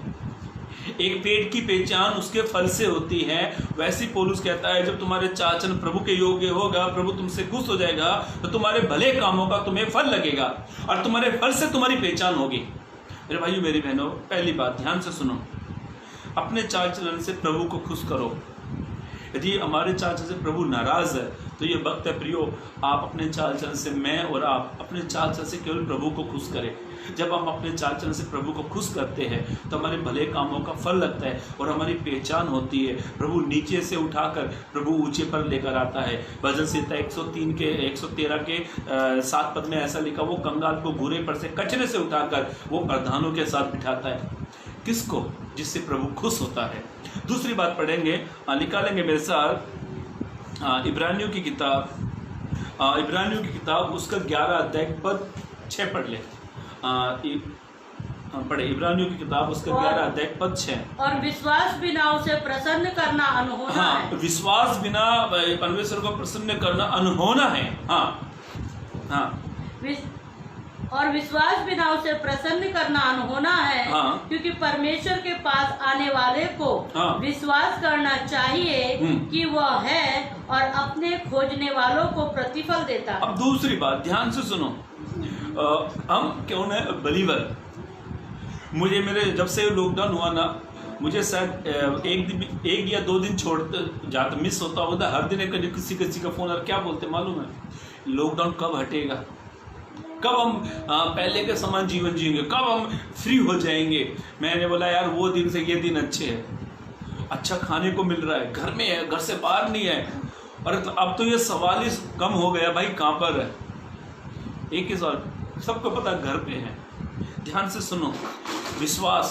एक पेड़ की पहचान उसके फल से होती है। वैसे पौलुस कहता है जब तुम्हारे चाल चलन प्रभु के योग्य होगा, प्रभु तुमसे खुश हो जाएगा, तो तुम्हारे भले कामों का तुम्हें फल लगेगा और तुम्हारे फल से तुम्हारी पहचान होगी। मेरे भाइयों मेरी बहनों, पहली बात ध्यान से सुनो, अपने चाल चलन से प्रभु को खुश करो। यदि हमारे चाल चलन से प्रभु नाराज है तो ये वक्त है प्रियो, आप अपने चाल चलन से, मैं और आप अपने चाल चलन से केवल प्रभु को खुश करें। जब हम अपने चाल चलन से प्रभु को खुश करते हैं तो हमारे भले कामों का फल लगता है और हमारी पहचान होती है। प्रभु नीचे से उठाकर प्रभु ऊंचे पर लेकर आता है। भजन संहिता 113 के 7 पद में ऐसा लिखा, वो कंगाल को घूरे पर से, कचरे से उठाकर वो प्रधानों के साथ बिठाता है। किसको? जिससे प्रभु खुश होता है। दूसरी बात पढ़ेंगे, निकालेंगे मेरे साथ इब्रानियों की किताब उसका 11 अध्याय पद 6 पढ़ ले। पढ़े इब्रानियों की किताब उसका 11 अध्याय पद 6। और विश्वास बिना उसे प्रसन्न करना अनहोना है। विश्वास बिना परमेश्वर को प्रसन्न करना अनहोना है। और विश्वास बिना उसे प्रसन्न करना अनहोना है। क्योंकि परमेश्वर के पास आने वाले को विश्वास करना चाहिए कि वह है और अपने खोजने वालों को प्रतिफल देता है। अब दूसरी बात ध्यान से सुनो, हम क्यों है बलीवर। मुझे मेरे जब से लॉकडाउन हुआ ना, मुझे शायद एक या 2 दिन छोड़ते जाता मिस होता हर दिन एक किसी का फोन। और क्या बोलते मालूम है? लॉकडाउन कब हटेगा, कब हम पहले के समान जीवन जिएंगे, कब हम फ्री हो जाएंगे। मैंने बोला यार वो दिन से ये दिन अच्छे हैं, अच्छा खाने को मिल रहा है, घर में है, घर से बाहर नहीं है। और अब तो ये सवाल ही कम हो गया, भाई कहाँ पर है, एक ही सवाल, सबको पता घर पे है। ध्यान से सुनो, विश्वास,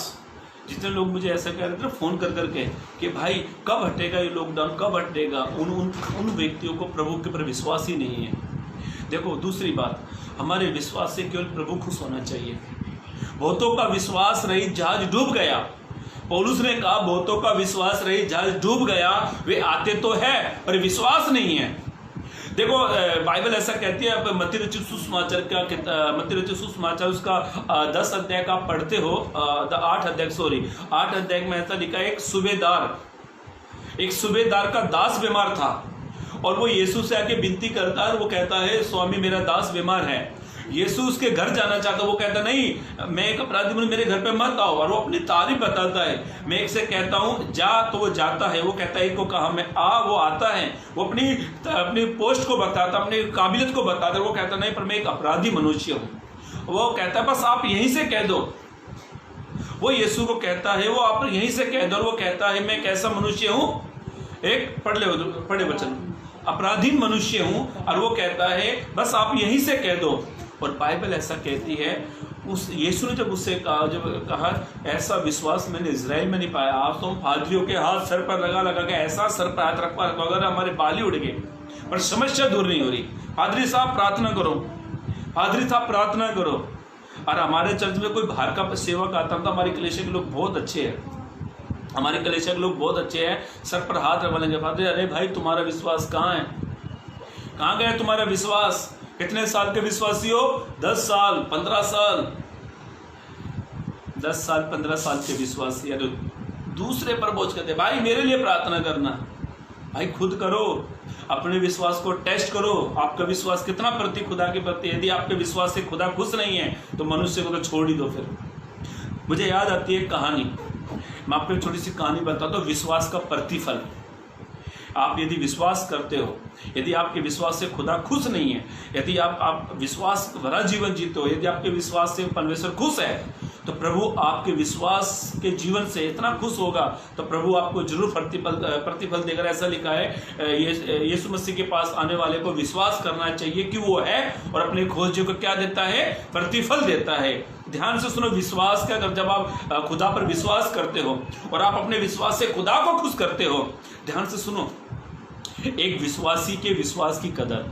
जितने लोग मुझे ऐसा कह रहे थे फ़ोन कर करके कि भाई कब हटेगा ये लॉकडाउन, कब हटेगा, उन व्यक्तियों को प्रभु के ऊपर विश्वास ही नहीं है। देखो दूसरी बात, हमारे विश्वास से केवल प्रभु खुश होना चाहिए। बहुतों का विश्वास रही जहाज डूब गया। पौलुस ने कहा बहुतों का विश्वास रही जहाज डूब गया, वे आते तो है पर विश्वास नहीं है। देखो बाइबल ऐसा कहती है, मत्ती रचित सुसमाचार उसका 10 अध्याय का पढ़ते हो, 8 अध्याय में ऐसा लिखा है, एक सूबेदार का दास बीमार था और वो यीशु से आके विनती करता है। वो कहता है स्वामी मेरा दास बीमार है। यीशु उसके घर जाना चाहता, वो कहता नहीं मैं एक अपराधी हूं, मेरे घर पे मत आओ। और वो अपनी तारीफ बताता है, मैं एक से कहता हूँ जा तो वो जाता है, वो कहता है एक को कहा मैं आ, वो आता है। वो अपनी पोस्ट को बताता, अपनी काबिलियत को बताता है। वो कहता नहीं पर मैं एक अपराधी मनुष्य हूँ। वो कहता है बस आप यहीं से कह दो। वो यीशु को कहता है वो आप यहीं से कह दो। वो कहता है मैं कैसा मनुष्य हूँ, एक पढ़े वचन, अपराधी मनुष्य हूँ। और वो कहता है बस आप यहीं से कह दो। और बाइबल ऐसा कहती है, उस यीशु ने जब उससे कहा ऐसा विश्वास मैंने इजराइल में नहीं पाया। आप तो पादरियों के हाथ सर पर लगा के ऐसा सर पर हाथ रखा अगर हमारे बाल ही उड़ गए, पर समस्या दूर नहीं हो रही। पादरी साहब प्रार्थना करो, पादरी साहब प्रार्थना करो। और हमारे चर्च में कोई बाहर का सेवक आता था, हमारे कलीसिया के लोग बहुत अच्छे हैं, हमारे कलीसिया के लोग बहुत अच्छे हैं, सर पर हाथ रखवा लेंगे। पादरी अरे भाई तुम्हारा विश्वास कहाँ है, कहाँ गया तुम्हारा विश्वास? कितने साल के विश्वासी हो? 10 साल 15 साल 10 साल 15 साल के विश्वासी। अरे दूसरे पर बोझ करते भाई मेरे लिए प्रार्थना करना। भाई खुद करो, अपने विश्वास को टेस्ट करो, आपका विश्वास कितना प्रति खुदा के प्रति। यदि आपके विश्वास से खुदा खुश नहीं है तो मनुष्य को तो छोड़ ही दो। फिर मुझे याद आती है कहानी, मैं आपको एक छोटी सी कहानी बताता हूँ, विश्वास का प्रतिफल। आप यदि विश्वास करते हो, यदि आपके विश्वास से खुदा खुश नहीं है, यदि आप विश्वास भरा जीवन जीते हो, यदि आपके विश्वास से परमेश्वर खुश है, तो प्रभु आपके विश्वास के जीवन से इतना खुश होगा तो प्रभु आपको जरूर प्रतिफल देकर। ऐसा लिखा है यीशु मसीह के पास आने वाले को विश्वास करना चाहिए कि वो है और अपने खोजियों को क्या देता है? प्रतिफल देता है। ध्यान से सुनो, विश्वास का जब आप खुदा पर विश्वास करते हो और आप अपने विश्वास से खुदा को खुश करते हो, ध्यान से सुनो, एक विश्वासी के विश्वास की कदर,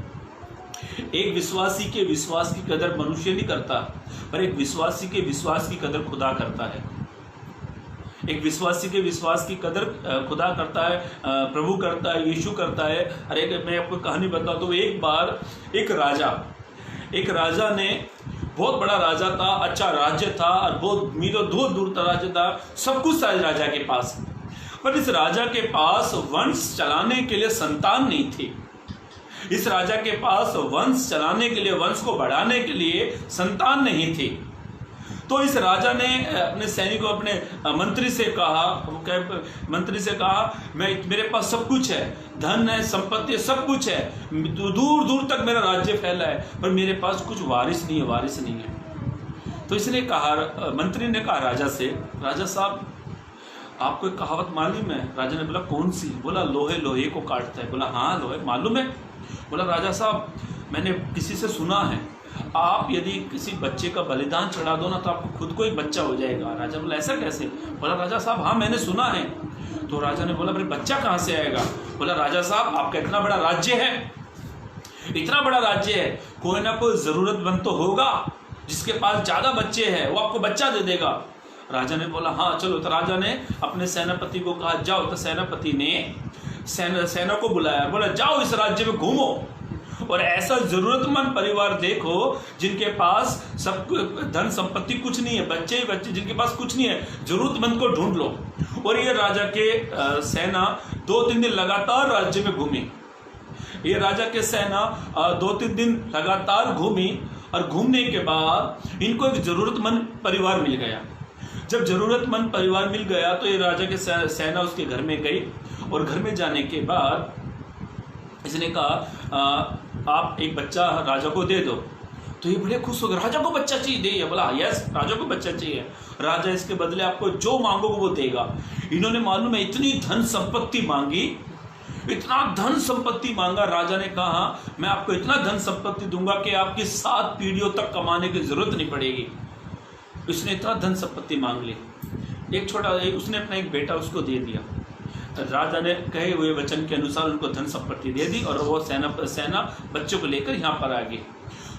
एक विश्वासी के विश्वास की कदर मनुष्य नहीं करता, पर एक विश्वासी के विश्वास की कदर खुदा करता है। एक विश्वासी के विश्वास की कदर खुदा करता है, प्रभु करता है, यीशु करता है। अरे मैं आपको कहानी बताता हूँ। एक बार एक राजा ने, बहुत बड़ा राजा था, अच्छा राज्य था और बहुत मीलों दूर दूर तक राज्य था, सब कुछ था राजा के पास। पर इस राजा के पास वंश चलाने के लिए संतान नहीं थी। इस राजा के पास वंश चलाने के लिए, वंश को बढ़ाने के लिए संतान नहीं थी। तो इस राजा ने अपने सैनिकों अपने मंत्री से कहा, मेरे पास सब कुछ है, धन है, संपत्ति, सब कुछ है, दूर दूर तक मेरा राज्य फैला है, पर मेरे पास कुछ वारिस नहीं है। तो इसने कहा, मंत्री ने कहा राजा से, राजा साहब आपको एक कहावत मालूम है? राजा ने बोला कौन सी? बोला लोहे लोहे को काटता है। बोला हाँ लोहे मालूम है। बोला राजा साहब मैंने किसी से सुना है, आप यदि किसी बच्चे का बलिदान चढ़ा दो ना तो आपको खुद को एक बच्चा हो जाएगा। राजा बोला ऐसा कैसे? बोला राजा साहब हाँ मैंने सुना है। तो राजा ने बोला फिर बच्चा कहाँ से आएगा? बोला राजा साहब आपका इतना बड़ा राज्य है, इतना बड़ा राज्य है, कोई ना कोई जरूरतमंद तो होगा जिसके पास ज्यादा बच्चे हैं, वो आपको बच्चा दे देगा। राजा ने बोला हाँ चलो। तो राजा ने अपने सेनापति को कहा जाओ। तो सेनापति ने सेना को बुलाया, बोला जाओ इस राज्य में घूमो और ऐसा जरूरतमंद परिवार देखो जिनके पास सब धन संपत्ति कुछ नहीं है, बच्चे बच्चे जिनके पास कुछ नहीं है, जरूरतमंद को ढूंढ लो। और ये राजा के सेना 2-3 दिन लगातार राज्य में घूमी। ये राजा के सेना 2-3 दिन लगातार घूमी और घूमने के बाद इनको एक जरूरतमंद परिवार मिल गया। जब जरूरतमंद परिवार मिल गया तो ये राजा के सेना उसके घर में गई और घर में जाने के बाद इसने कहा आप एक बच्चा राजा को दे दो। तो ये बड़े खुश हो गए, राजा को बच्चा चाहिए? बोला यस राजा को बच्चा चाहिए। राजा इसके बदले आपको जो मांगोगे वो देगा। इन्होंने मालूम है इतनी धन संपत्ति मांगी, इतना धन संपत्ति मांगा। राजा ने कहा मैं आपको इतना धन संपत्ति दूंगा कि आपकी 7 पीढ़ियों तक कमाने की जरूरत नहीं पड़ेगी। उसने इतना धन संपत्ति मांग ली। उसने अपना एक बेटा उसको दे दिया। राजा ने कहे हुए वचन के अनुसार उनको धन संपत्ति दे दी और वो सेना बच्चों को लेकर यहाँ पर आ गई।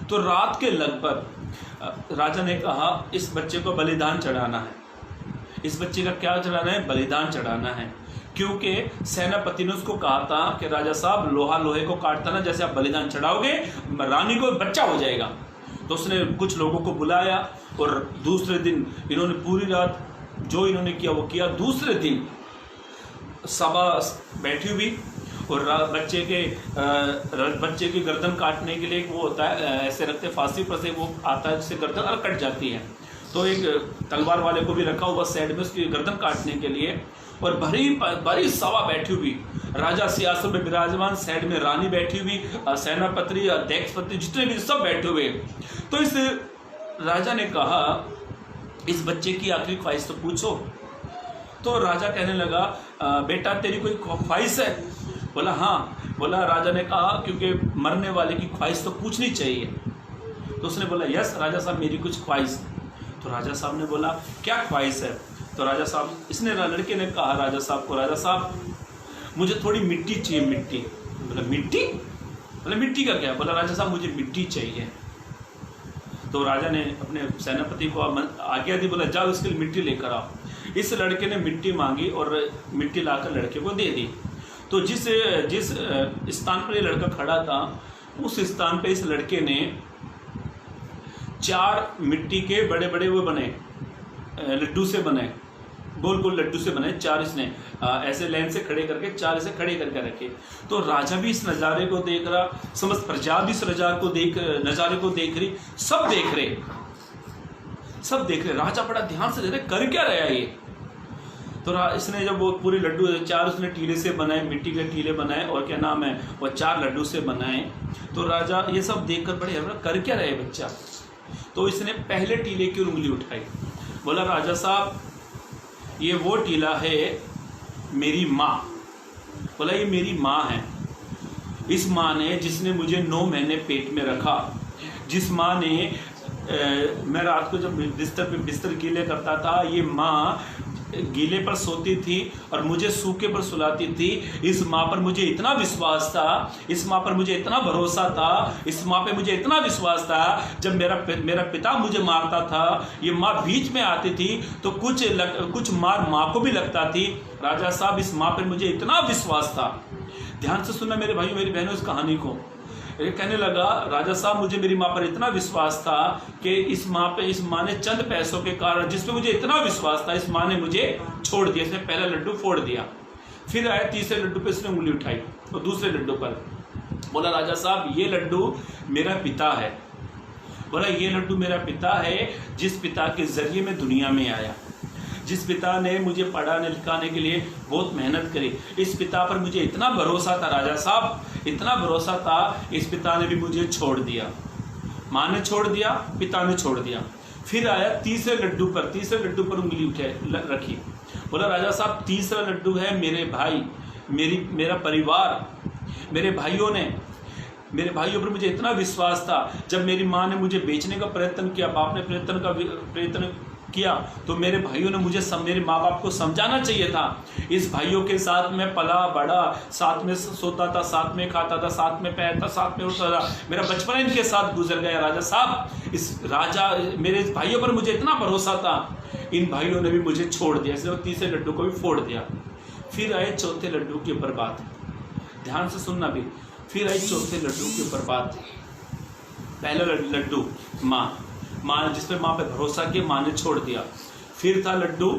तो रात के लगभग राजा ने कहा इस बच्चे को बलिदान चढ़ाना है। इस बच्चे का क्या चढ़ाना है? बलिदान चढ़ाना है। क्योंकि सेनापति ने उसको कहा था कि राजा साहब लोहा लोहे को काटता ना, जैसे आप बलिदान चढ़ाओगे रानी को बच्चा हो जाएगा। तो उसने कुछ लोगों को बुलाया और दूसरे दिन इन्होंने पूरी रात जो इन्होंने किया वो किया। दूसरे दिन सभा बैठी हुई और बच्चे की गर्दन काटने के लिए वो होता है, ऐसे रखते फांसी पर से वो आता है जिससे गर्दन और कट जाती है। तो एक तलवार वाले को भी रखा हुआ साइड में उसकी गर्दन काटने के लिए। और बड़ी सभा बैठी हुई, राजा सियासत में विराजमान, साइड में रानी बैठी हुई, सेनापति अध्यक्षपति जितने भी सब बैठे हुए। तो इस राजा ने कहा इस बच्चे की आखिरी ख्वाहिश तो पूछो। तो राजा कहने लगा बेटा तेरी कोई ख्वाहिश है? बोला हाँ। बोला राजा ने कहा क्योंकि मरने वाले की ख्वाहिश तो पूछनी चाहिए। तो उसने बोला यस राजा साहब मेरी कुछ ख्वाहिश है। तो राजा साहब ने बोला क्या ख्वाहिश है? तो राजा साहब इसने लड़के ने कहा राजा साहब को, राजा साहब मुझे थोड़ी मिट्टी चाहिए। मिट्टी? बोला मिट्टी? बोला मिट्टी का क्या? बोला राजा साहब मुझे मिट्टी चाहिए। तो राजा ने अपने सेनापति को आज्ञा दी, बोला जाओ इसके लिए मिट्टी लेकर आओ। इस लड़के ने मिट्टी मांगी और मिट्टी लाकर लड़के को दे दी। तो जिस स्थान पर ये लड़का खड़ा था उस स्थान पे इस लड़के ने 4 मिट्टी के बड़े बड़े वो बने, लड्डू से बने, गोल गोल लड्डू से बने 4। इसने ऐसे लाइन से खड़े करके 4 ऐसे खड़े करके रखे। तो राजा भी इस नज़ारे को देख रहा, समस्त प्रजा भी इस नज़ारे को देख रही, सब देख रहे। राजा बड़ा ध्यान से देख रहे कर क्या रहा है ये। तो इसने जब वो पूरे लड्डू 4 उसने टीले से बनाए, मिट्टी के टीले बनाए और क्या नाम है वो 4 लड्डू से बनाए। तो राजा ये सब देखकर बड़े कर क्या रहे बच्चा। तो इसने पहले टीले की उंगली उठाई, बोला राजा साहब ये वो टीला है मेरी माँ। बोला ये मेरी माँ है। इस माँ ने जिसने मुझे 9 महीने पेट में रखा, जिस माँ ने मैं रात को जब बिस्तर गीले करता था ये माँ गीले पर सोती थी और मुझे सूखे पर सुलाती थी। इस माँ पर मुझे इतना विश्वास था, इस माँ पर मुझे इतना भरोसा था, इस माँ पे मुझे इतना विश्वास था। जब मेरा पिता मुझे मारता था ये माँ बीच में आती थी तो कुछ मार माँ को भी लगता थी। राजा साहब इस माँ पर मुझे इतना विश्वास था। ध्यान से सुनना मेरे भाइयों मेरी बहनों इस कहानी को। ये कहने लगा राजा साहब मुझे मेरी माँ पर इतना विश्वास था कि इस माँ ने चंद पैसों के कारण, जिस पे मुझे इतना विश्वास था, इस माँ ने मुझे छोड़ दिया। इसने पहला लड्डू फोड़ दिया, फिर आया तीसरे लड्डू पे इसने उंगली उठाई और दूसरे लड्डू पर बोला राजा साहब ये लड्डू मेरा पिता है। बोला ये लड्डू मेरा पिता है, जिस पिता के जरिए मैं दुनिया में आया, जिस पिता ने मुझे पढ़ाने लिखाने के लिए बहुत मेहनत करी। इस पिता पर मुझे इतना भरोसा था राजा साहब, इतना भरोसा था, इस पिता ने भी मुझे छोड़ दिया। माँ ने छोड़ दिया, पिता ने छोड़ दिया। फिर आया तीसरे लड्डू पर उंगली रखी। बोला राजा साहब तीसरा लड्डू है मेरे भाई, मेरा परिवार, मेरे भाइयों पर मुझे इतना विश्वास था। जब मेरी माँ ने मुझे बेचने का प्रयत्न किया, बाप ने प्रयत्न किया, तो मेरे भाइयों ने मेरे माँ बाप को समझाना चाहिए था। इस भाइयों के साथ में पला बड़ा, साथ में सोता था, साथ में खाता था, साथ में पहनता, साथ में उठता था। मेरा बचपन इनके साथ गुजर गया राजा साहब। मेरे भाइयों पर मुझे इतना भरोसा था, इन भाइयों ने भी मुझे छोड़ दिया, इसलिए तीसरे लड्डू को भी फोड़ दिया। फिर आए चौथे लड्डू के ऊपर बात, ध्यान से सुनना भी। फिर आई चौथे लड्डू के ऊपर बात। पहला लड्डू माँ जिस पे माँ पे भरोसा किया, माँ ने छोड़ दिया। फिर था लड्डू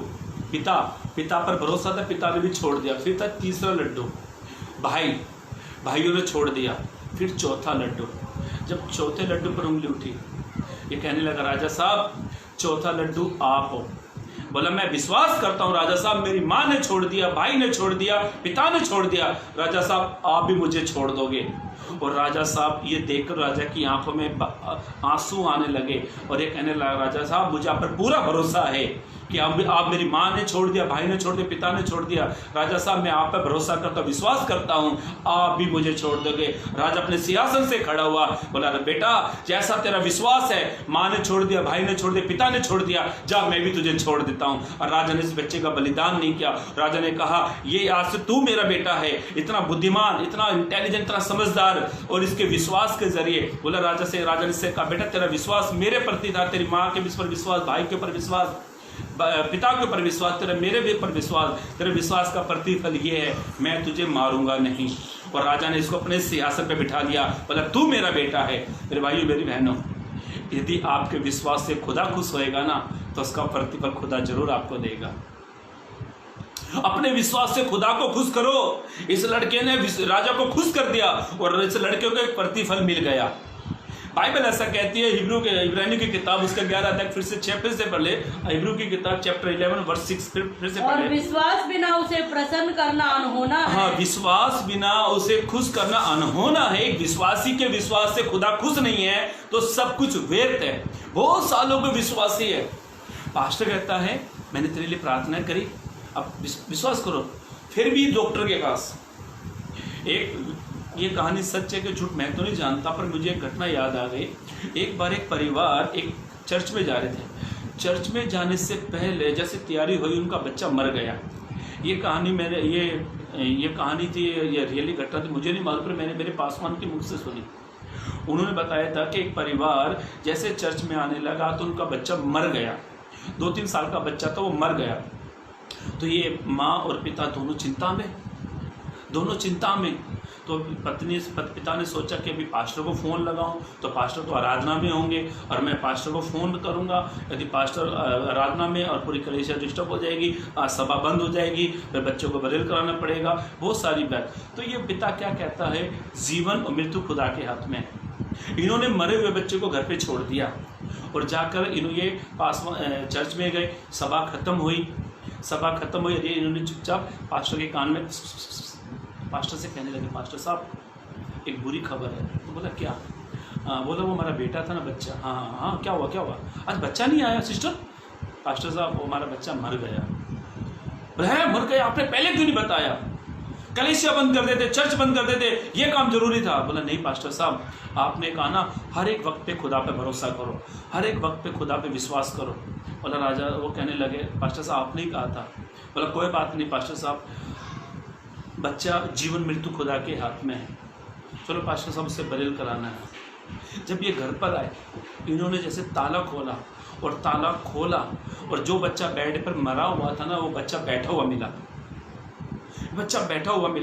पिता पर भरोसा था, पिता ने भी छोड़ दिया। फिर था तीसरा लड्डू भाइयों ने छोड़ दिया। फिर चौथा लड्डू, जब चौथे लड्डू पर उंगली उठी, ये कहने लगा राजा साहब चौथा लड्डू आप हो। बोला मैं विश्वास करता हूँ राजा साहब, मेरी माँ ने छोड़ दिया, भाई ने छोड़ दिया, पिता ने छोड़ दिया, राजा साहब आप भी मुझे छोड़ दोगे। और राजा साहब ये देखकर राजा की आंखों में आंसू आने लगे और ये कहने लगा राजा साहब मुझे आप पर पूरा भरोसा है कि आप मेरी माँ ने छोड़ दिया, भाई ने छोड़ दिया, पिता ने छोड़ दिया, राजा साहब मैं आप पर भरोसा करता हूँ, विश्वास करता हूँ आप भी मुझे छोड़ दोगे। राजा अपने सिंहासन से खड़ा हुआ, बोला बेटा जैसा तेरा विश्वास है, माँ ने छोड़ दिया, भाई ने छोड़ दिया, पिता ने छोड़ दिया, जा मैं भी तुझे छोड़ देता हूँ। और राजा ने इस बच्चे का बलिदान नहीं किया। राजा ने कहा ये आज से तू मेरा बेटा है, इतना बुद्धिमान, इतना इंटेलिजेंट, इतना समझदार। और इसके विश्वास के जरिए बोला राजा ने इससे कहा बेटा तेरा विश्वास मेरे प्रति था, तेरी माँ के ऊपर विश्वास, भाई के ऊपर विश्वास, पिता के ऊपर विश्वास, तेरा मेरे ऊपर विश्वास, तेरे विश्वास का प्रतिफल ये है मैं तुझे मारूंगा नहीं। और राजा ने इसको अपने सिंहासन पे बिठा लिया, बोला तू मेरा बेटा है। मेरे भाइयों मेरी बहनों, यदि आपके विश्वास से खुदा खुश होएगा ना तो उसका प्रतिफल खुदा जरूर आपको देगा। अपने विश्वास से खुदा को खुश करो। इस लड़के ने राजा को खुश कर दिया और इस लड़के को एक प्रतिफल मिल गया। बाइबल ऐसा कहती है, इब्रानियों की किताब उसका 11 अध्याय फिर से पढ़ ले, इब्रानियों की किताब चैप्टर 11 वर्स 6 फिर से पढ़ ले। और विश्वास बिना उसे प्रसन्न करना अनहोना है। हाँ, विश्वास बिना उसे खुश करना अनहोना है। एक विश्वासी के विश्वास से खुदा खुश नहीं है तो सब कुछ व्यर्थ है। बहुत सालों के विश्वासी है, पास्टर कहता है मैंने तेरे लिए प्रार्थना करी, अब विश्वास करो, फिर भी डॉक्टर के पास। ये कहानी सच है कि झूठ मैं तो नहीं जानता, पर मुझे एक घटना याद आ गई। एक बार एक परिवार एक चर्च में जा रहे थे। चर्च में जाने से पहले जैसे तैयारी हुई उनका बच्चा मर गया। ये कहानी ये कहानी थी, ये रियली घटना थी, मुझे नहीं मालूम, पर मैंने मेरे पासवान के मुख से सुनी। उन्होंने बताया था कि एक परिवार जैसे चर्च में आने लगा तो उनका बच्चा मर गया। 2-3 साल का बच्चा था, वो मर गया। तो ये माँ और पिता दोनों चिंता में। तो पिता ने सोचा कि अभी पास्टर को फ़ोन लगाऊं, तो पास्टर तो आराधना में होंगे और मैं पास्टर को फ़ोन करूंगा। यदि पास्टर आराधना में और पूरी कलीसिया डिस्टर्ब हो जाएगी, सभा बंद हो जाएगी, फिर बच्चों को बरेल कराना पड़ेगा, बहुत सारी बात। तो ये पिता क्या कहता है, जीवन और मृत्यु खुदा के हाथ में है। इन्होंने मरे हुए बच्चे को घर पर छोड़ दिया और जाकर ये चर्च में गए। सभा खत्म हुई, इन्होंने चुपचाप पास्टर के कान में पास्टर से कहने लगे, पास्टर साहब एक बुरी खबर है। तो बोला क्या? बोला वो हमारा बेटा था ना, बच्चा। हाँ, क्या हुआ? आज बच्चा नहीं आया सिस्टर। पास्टर साहब वो हमारा बच्चा मर गया। बोला मर गया, आपने पहले क्यों नहीं बताया? कलीसिया बंद कर देते, चर्च बंद कर देते, ये काम जरूरी था। बोला नहीं पास्टर साहब, आपने कहा ना हर एक वक्त पे खुदा पे भरोसा करो, हर एक वक्त पे खुदा पे विश्वास करो। बोला राजा, वो कहने लगे पास्टर साहब आपने ही कहा था। बोला कोई बात नहीं पास्टर साहब, बच्चा जीवन मृत्यु खुदा के हाथ में है, चलो पास्टर साहब उससे बरेल कराना है। जब ये घर पर आए, इन्होंने जैसे ताला खोला और जो बच्चा बेड पर मरा हुआ था ना, वो बच्चा बैठा हुआ मिला।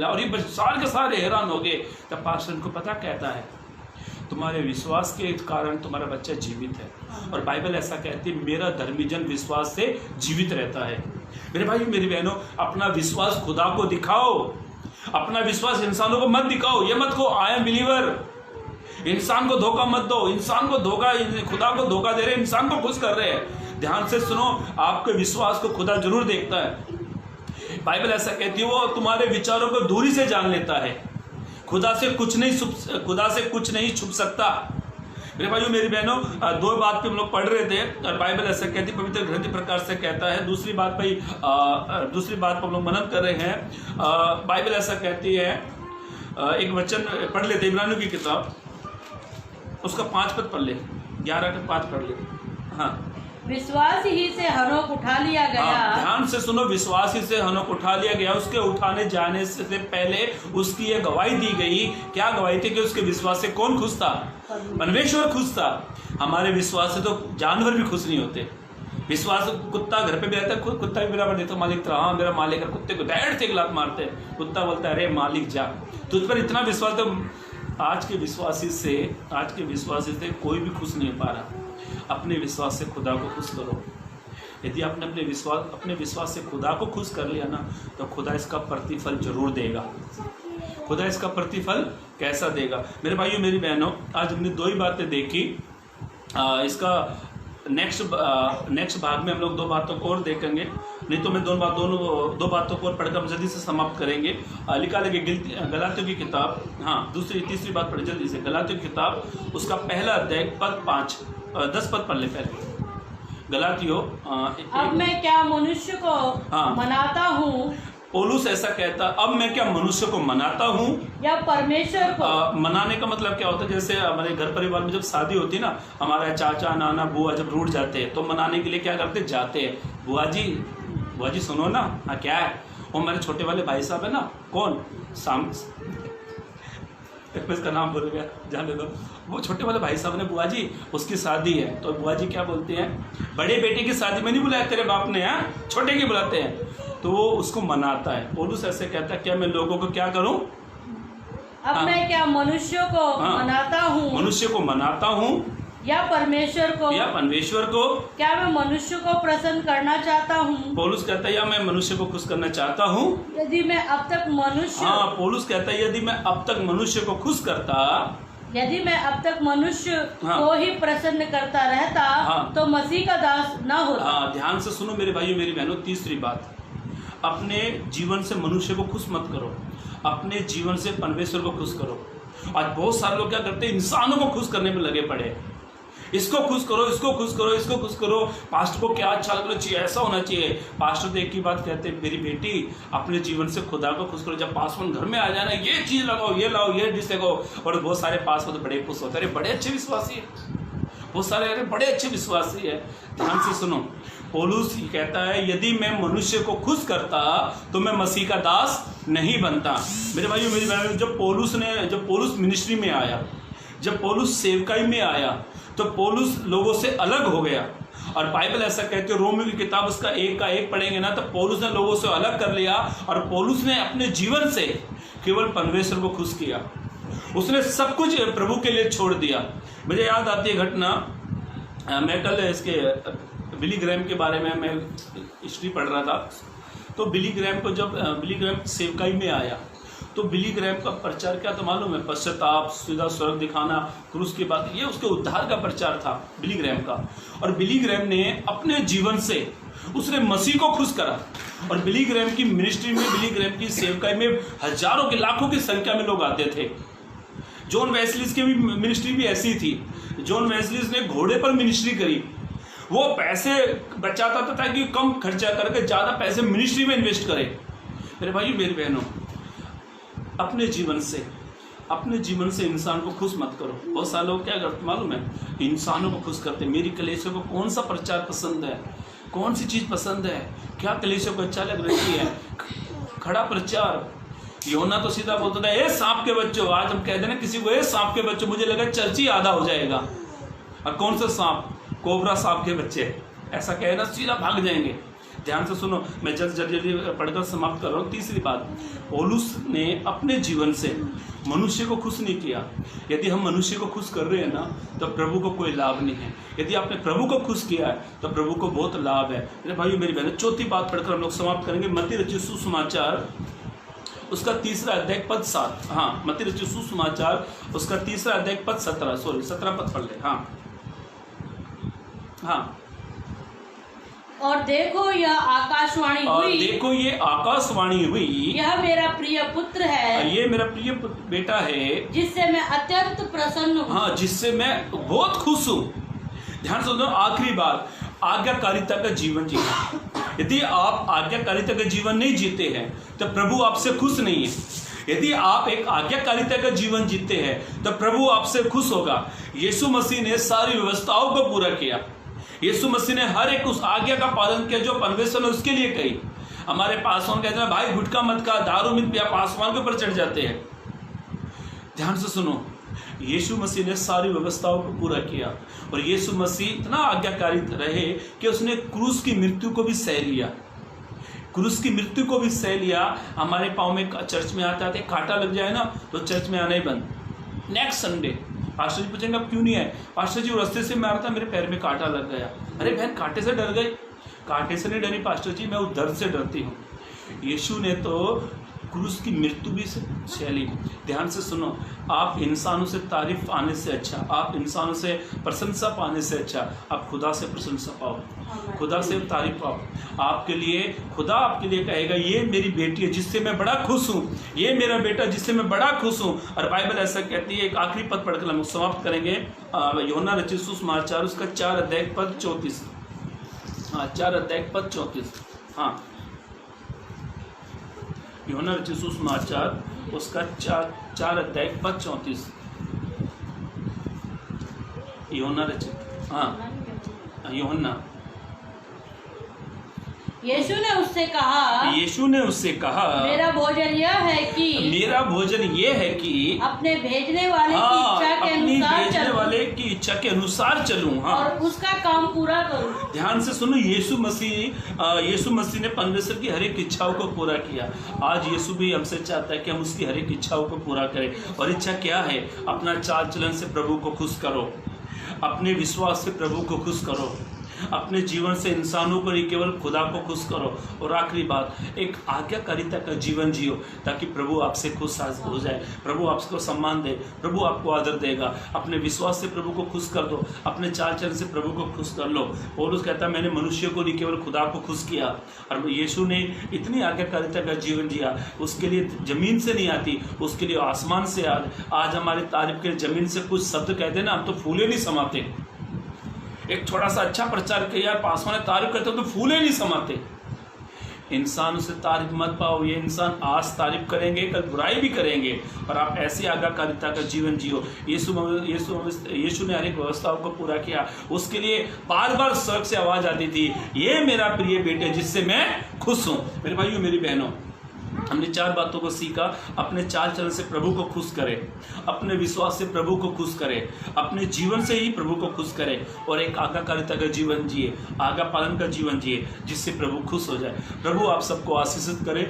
और ये सारे के सारे हैरान हो गए। तब पास्टर इनको पता कहता है, तुम्हारे विश्वास के कारण तुम्हारा बच्चा जीवित है। और बाइबल ऐसा कहती है, मेरा धर्मी जन विश्वास से जीवित रहता है। मेरे भाई मेरी बहनों, अपना विश्वास खुदा को दिखाओ, अपना विश्वास इंसानों को मत दिखाओ। ये मत कहो आई एम बिलीवर, इंसान को धोखा मत दो, इंसान को धोखा, खुदा को धोखा दे रहे, इंसान को खुश कर रहे हैं। ध्यान से सुनो, आपके विश्वास को खुदा जरूर देखता है। बाइबल ऐसा कहती है वो तुम्हारे विचारों को दूरी से जान लेता है। खुदा से कुछ नहीं छुप सकता। मेरे भाइयों मेरी बहनों, दो बात पे हम लोग पढ़ रहे थे और बाइबल ऐसा कहती है, पवित्र ग्रंथ प्रकार से कहता है। दूसरी बात पर हम लोग मनन कर रहे हैं। बाइबल ऐसा कहती है, एक वचन पढ़ लेते, इब्रानियों की किताब, उसका 5 पद पढ़ ले, 11 के 5 पढ़ ले। हाँ, विश्वास ही से हनोक उठा लिया गया। ध्यान से सुनो, विश्वास ही से हनोक उठा लिया गया। उसके उठाने जाने से पहले उसकी ये गवाही दी गई। क्या गवाही थी? कि उसके विश्वास से कौन खुश था? परमेश्वर खुश था। हमारे विश्वास से तो जानवर भी खुश नहीं होते। विश्वास, कुत्ता घर पे भी रहता है, कुत्ता भी मेरा देखो मालिक था, हाँ मेरा मालिक है, कुत्ते को बैठ से एक लात मारते हैं, कुत्ता बोलता है अरे मालिक जा, तुझ पर इतना विश्वास। तो आज के विश्वासी से कोई भी खुश नहीं पा रहा। अपने विश्वास से खुदा को खुश करो। यदि आपने अपने विश्वास से खुदा को खुश कर लिया ना, तो खुदा इसका प्रतिफल जरूर देगा। खुदा इसका प्रतिफल कैसा देगा? मेरे भाइयों मेरी बहनों, आज हमने 2 ही बातें देखी। इसका नेक्स्ट भाग में हम लोग 2 बातों को और देखेंगे, नहीं तो मैं दो बातों को और पढ़कर हम जल्दी से समाप्त करेंगे। लिखा लगे गलातियों की किताब, हाँ तीसरी बात पढ़े जल्दी से। गलातियों की किताब, उसका पहला अध्याय पद 5 10 पद पढ़ ले पहले। गलातियों, अब मैं क्या मनुष्य को मनाता हूँ? पौलुस ऐसा कहता, अब मैं क्या मनुष्य को मनाता हूँ या परमेश्वर को? मनाने का मतलब क्या होता है? जैसे हमारे घर परिवार में जब शादी होती है ना, हमारा चाचा नाना बुआ जब रूठ जाते हैं तो मनाने के लिए क्या करते? जाते हैं, बुआ जी सुनो ना। हाँ क्या है? वो हमारे छोटे वाले भाई साहब है ना, कौन इसका नाम भूल गया, जाने दो। वो छोटे वाले भाई साहब ने, बुआ जी उसकी शादी है, तो बुआ जी क्या बोलती हैं? बड़े बेटे की शादी में नहीं बुलाया तेरे बाप ने, यहाँ छोटे की बुलाते हैं। तो वो उसको मनाता है। पौलुस ऐसे कहता है, क्या मैं लोगों को क्या करूं? अब मैं क्या मनुष्य को मनाता हूँ या परमेश्वर को? क्या मैं मनुष्य को प्रसन्न करना चाहता हूँ? पौलुस कहता है या मैं मनुष्य को खुश करना चाहता हूँ। यदि मैं अब तक मनुष्य पौलुस कहता है यदि मैं अब तक मनुष्य को खुश करता, यदि मैं अब तक मनुष्य को ही प्रसन्न करता रहता, तो मसीह का दास न होता। ध्यान से सुनो मेरे भाइयों मेरी बहनों, तीसरी बात, अपने जीवन से मनुष्य को खुश मत करो, अपने जीवन से परमेश्वर को खुश करो। आज बहुत सारे लोग क्या करते हैं? इंसानों को खुश करने में लगे पड़े। इसको खुश करो, इसको खुश करो, इसको खुश करो। पास्टर को क्या अच्छा लगना चाहिए, ऐसा होना चाहिए। पास्टर तो एक ही बात कहते हैं, मेरी बेटी अपने जीवन से खुदा को खुश करो। जब पासवान घर में आ जाना, ये चीज़ लगाओ, ये लाओ, ये डिश लगाओ। और बहुत सारे पासवान तो बड़े खुश होते हैं, अरे बड़े अच्छे विश्वासी है, बहुत सारे अरे बड़े अच्छे विश्वासी है। ध्यान से सुनो, पौलुस कहता है यदि मैं मनुष्य को खुश करता तो मैं मसीह का दास नहीं बनता। मेरे भाइयों मेरी बहनों, जब पौलुस मिनिस्ट्री में आया, जब पौलुस सेवकाई में आया, तो पौलुस लोगों से अलग हो गया। और बाइबल ऐसा कहती है, रोमियो की किताब उसका 1 का 1 पढ़ेंगे ना, तो पौलुस ने लोगों से अलग कर लिया और पौलुस ने अपने जीवन से केवल परमेश्वर को खुश किया। उसने सब कुछ प्रभु के लिए छोड़ दिया। मुझे याद आती है घटना, मैं कल इसके बिली ग्रैम के बारे में मैं हिस्ट्री पढ़ रहा था। तो बिली ग्रैम सेवकाई में आया, तो बिली ग्रैम का प्रचार क्या था मालूम है? पश्चाताप, सीधा स्वर्ग दिखाना, क्रूस की बात, ये उसके उद्धार का प्रचार था बिली ग्रैम का। और बिली ग्रैम ने अपने जीवन से उसने मसीह को खुश करा। और बिली ग्रैम की मिनिस्ट्री में, बिली ग्रैम की सेवकाई में हजारों के लाखों की संख्या में लोग आते थे। जॉन वेस्लीज की भी मिनिस्ट्री भी ऐसी थी। जॉन वेस्लीज ने घोड़े पर मिनिस्ट्री करी। वो पैसे बचाता था ताकि कम खर्चा करके ज़्यादा पैसे मिनिस्ट्री में इन्वेस्ट करे। मेरे भाइयों मेरी बहनों, अपने जीवन से इंसान को खुश मत करो। बहुत सारे लोग क्या करते मालूम है? इंसानों को खुश करते। मेरी कलीसिया को कौन सा प्रचार पसंद है, कौन सी चीज़ पसंद है, क्या कलीसिया को अच्छा लग रही है? खड़ा प्रचार। योना तो सीधा बोलता था, ए सांप के बच्चों, आज हम कहते हैं ना किसी को, ए सांप के बच्चों, मुझे लगा चर्च ही आधा हो जाएगा। और कौन सा सांप? कोबरा सांप के बच्चे, ऐसा कहे ना सीधा भाग जाएंगे। ध्यान से सुनो, मैं जल्दी पढ़कर समाप्त कर रहा हूँ। तीसरी बात, पौलुस ने अपने जीवन से मनुष्य को खुश नहीं किया। यदि हम मनुष्य को खुश कर रहे हैं ना, तो प्रभु को कोई लाभ नहीं है। यदि आपने प्रभु को खुश किया है तो प्रभु को बहुत लाभ है। मेरे भाइयों मेरी बहनों, चौथी बात पढ़कर हम लोग समाप्त करेंगे। मत्ती रचित सुसमाचार उसका 3 अध्याय पद 7। हाँ, मत्ती रचित सुसमाचार उसका 3 अध्याय पद 17 पद पढ़ ले। हाँ हाँ। और देखो यह आकाशवाणी और हुई, देखो ये आकाशवाणी हुई, यह मेरा प्रिय पुत्र है, ये मेरा प्रिय बेटा है, जिससे मैं अत्यंत प्रसन्न हूँ। हाँ, जिससे मैं बहुत खुश हूँ। ध्यान से सुनो, आखिरी बात, आज्ञाकारिता का जीवन जीना। यदि आप आज्ञाकारिता का जीवन नहीं जीते हैं तो प्रभु आपसे खुश नहीं है। यदि आप एक आज्ञाकारिता का जीवन जीते हैं तो प्रभु आपसे खुश होगा। यीशु मसीह ने सारी व्यवस्थाओं को पूरा किया। यीशु मसीह ने हर एक उस आज्ञा का पालन किया जो परमेश्वर ने उसके लिए कही। हमारे पासवान कहते हैं भाई गुटखा मत खा, दारू मत पिया, पासवान के ऊपर चढ़ जाते हैं। ध्यान से सुनो, यीशु मसीह ने सारी व्यवस्थाओं को पूरा किया और यीशु मसीह इतना आज्ञाकारी रहे कि उसने क्रूस की मृत्यु को भी सह लिया। क्रूस की मृत्यु को भी सह लिया। हमारे पाँव में चर्च में आते आते कांटा लग जाए ना तो चर्च में आना ही बंद। नेक्स्ट संडे पास्टर जी पूछेंगे अब क्यों नहीं आए? पास्टर जी रास्ते से मैं आ रहा था, मेरे पैर में कांटा लग गया। अरे बहन, कांटे से डर गई? कांटे से नहीं डरी पास्टर जी, मैं उस दर्द से डरती हूँ। यीशु ने तो क्रूस की मृत्यु भी सह ली। ध्यान से सुनो, आप इंसानों से तारीफ पाने से अच्छा, आप इंसानों से प्रशंसा पाने से अच्छा, आप खुदा से प्रशंसा पाओ, खुदा से तारीफ पाओ। आपके लिए खुदा आपके लिए कहेगा ये मेरी बेटी है जिससे मैं बड़ा खुश हूँ, ये मेरा बेटा जिससे मैं बड़ा खुश हूँ। और बाइबल ऐसा कहती है, एक आखिरी पद पढ़कर हम समाप्त करेंगे। यूहन्ना रचित सुसमाचार उसका 4 अध्याय पद 34। हाँ, 4 अध्याय पद 34। हाँ, यूहन्ना रचित सुसमाचार उसका 4 अध्याय पद 34। यूहन्ना रचित, हाँ यूहन्ना। यीशु ने उससे कहा, यीशु ने उससे कहा, मेरा भोजन यह है कि, मेरा भोजन ये है कि अपने भेजने वाले की इच्छा के अनुसार चलूं, वाले की इच्छा के अनुसार चलूं। हाँ, और उसका काम पूरा करूं। ध्यान से सुनो, यीशु मसीह ने परमेश्वर की हर एक इच्छाओं को पूरा किया। आज यीशु भी हमसे चाहता है कि हम उसकी हर एक इच्छाओं को पूरा करें। और इच्छा क्या है? अपना चाल चलन से प्रभु को खुश करो, अपने विश्वास से प्रभु को खुश करो, अपने जीवन से इंसानों को नहीं केवल खुदा को खुश करो। और आखिरी बात, एक आज्ञाकारिता का जीवन जियो ताकि प्रभु आपसे खुश हो जाए, प्रभु आपको सम्मान दे, प्रभु आपको आदर देगा। अपने विश्वास से प्रभु को खुश कर दो, अपने चाल चलन से प्रभु को खुश कर लो। पौलुस कहता है मैंने मनुष्य को नहीं केवल खुदा को खुश किया। और यीशु ने इतनी आज्ञाकारिता का जीवन जिया, उसके लिए जमीन से नहीं आती, उसके लिए आसमान से आज हमारी तारीफ के लिए जमीन से कुछ शब्द कहते ना, हम तो फूले नहीं समाते। एक थोड़ा सा अच्छा प्रचार किया, पासवान ने तारीफ करते तो फूले नहीं समाते। इंसानों से तारीफ मत पाओ। ये इंसान आज तारीफ करेंगे, कल बुराई भी करेंगे। और आप ऐसी आज्ञाकारिता का जीवन जियो। यीशु ने हर एक व्यवस्थाओं को पूरा किया। उसके लिए बार बार स्वर्ग से आवाज आती थी, ये मेरा प्रिय बेटे जिससे मैं खुश हूँ। मेरे भाइयों, मेरी बहनों, हमने 4 बातों को सीखा। अपने चाल चलन से प्रभु को खुश करें, अपने विश्वास से प्रभु को खुश करें, अपने जीवन से ही प्रभु को खुश करें, और एक आज्ञाकारिता का जीवन जिए, आज्ञा पालन का जीवन जिए, जिससे प्रभु खुश हो जाए। प्रभु आप सबको आशीषित करें।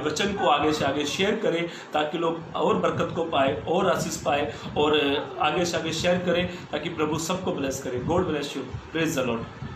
वचन को आगे से आगे शेयर करें ताकि लोग और बरकत को पाए और आशीष पाए, और आगे से आगे शेयर करें ताकि प्रभु सबको ब्लेस करे। God bless you. Praise the Lord.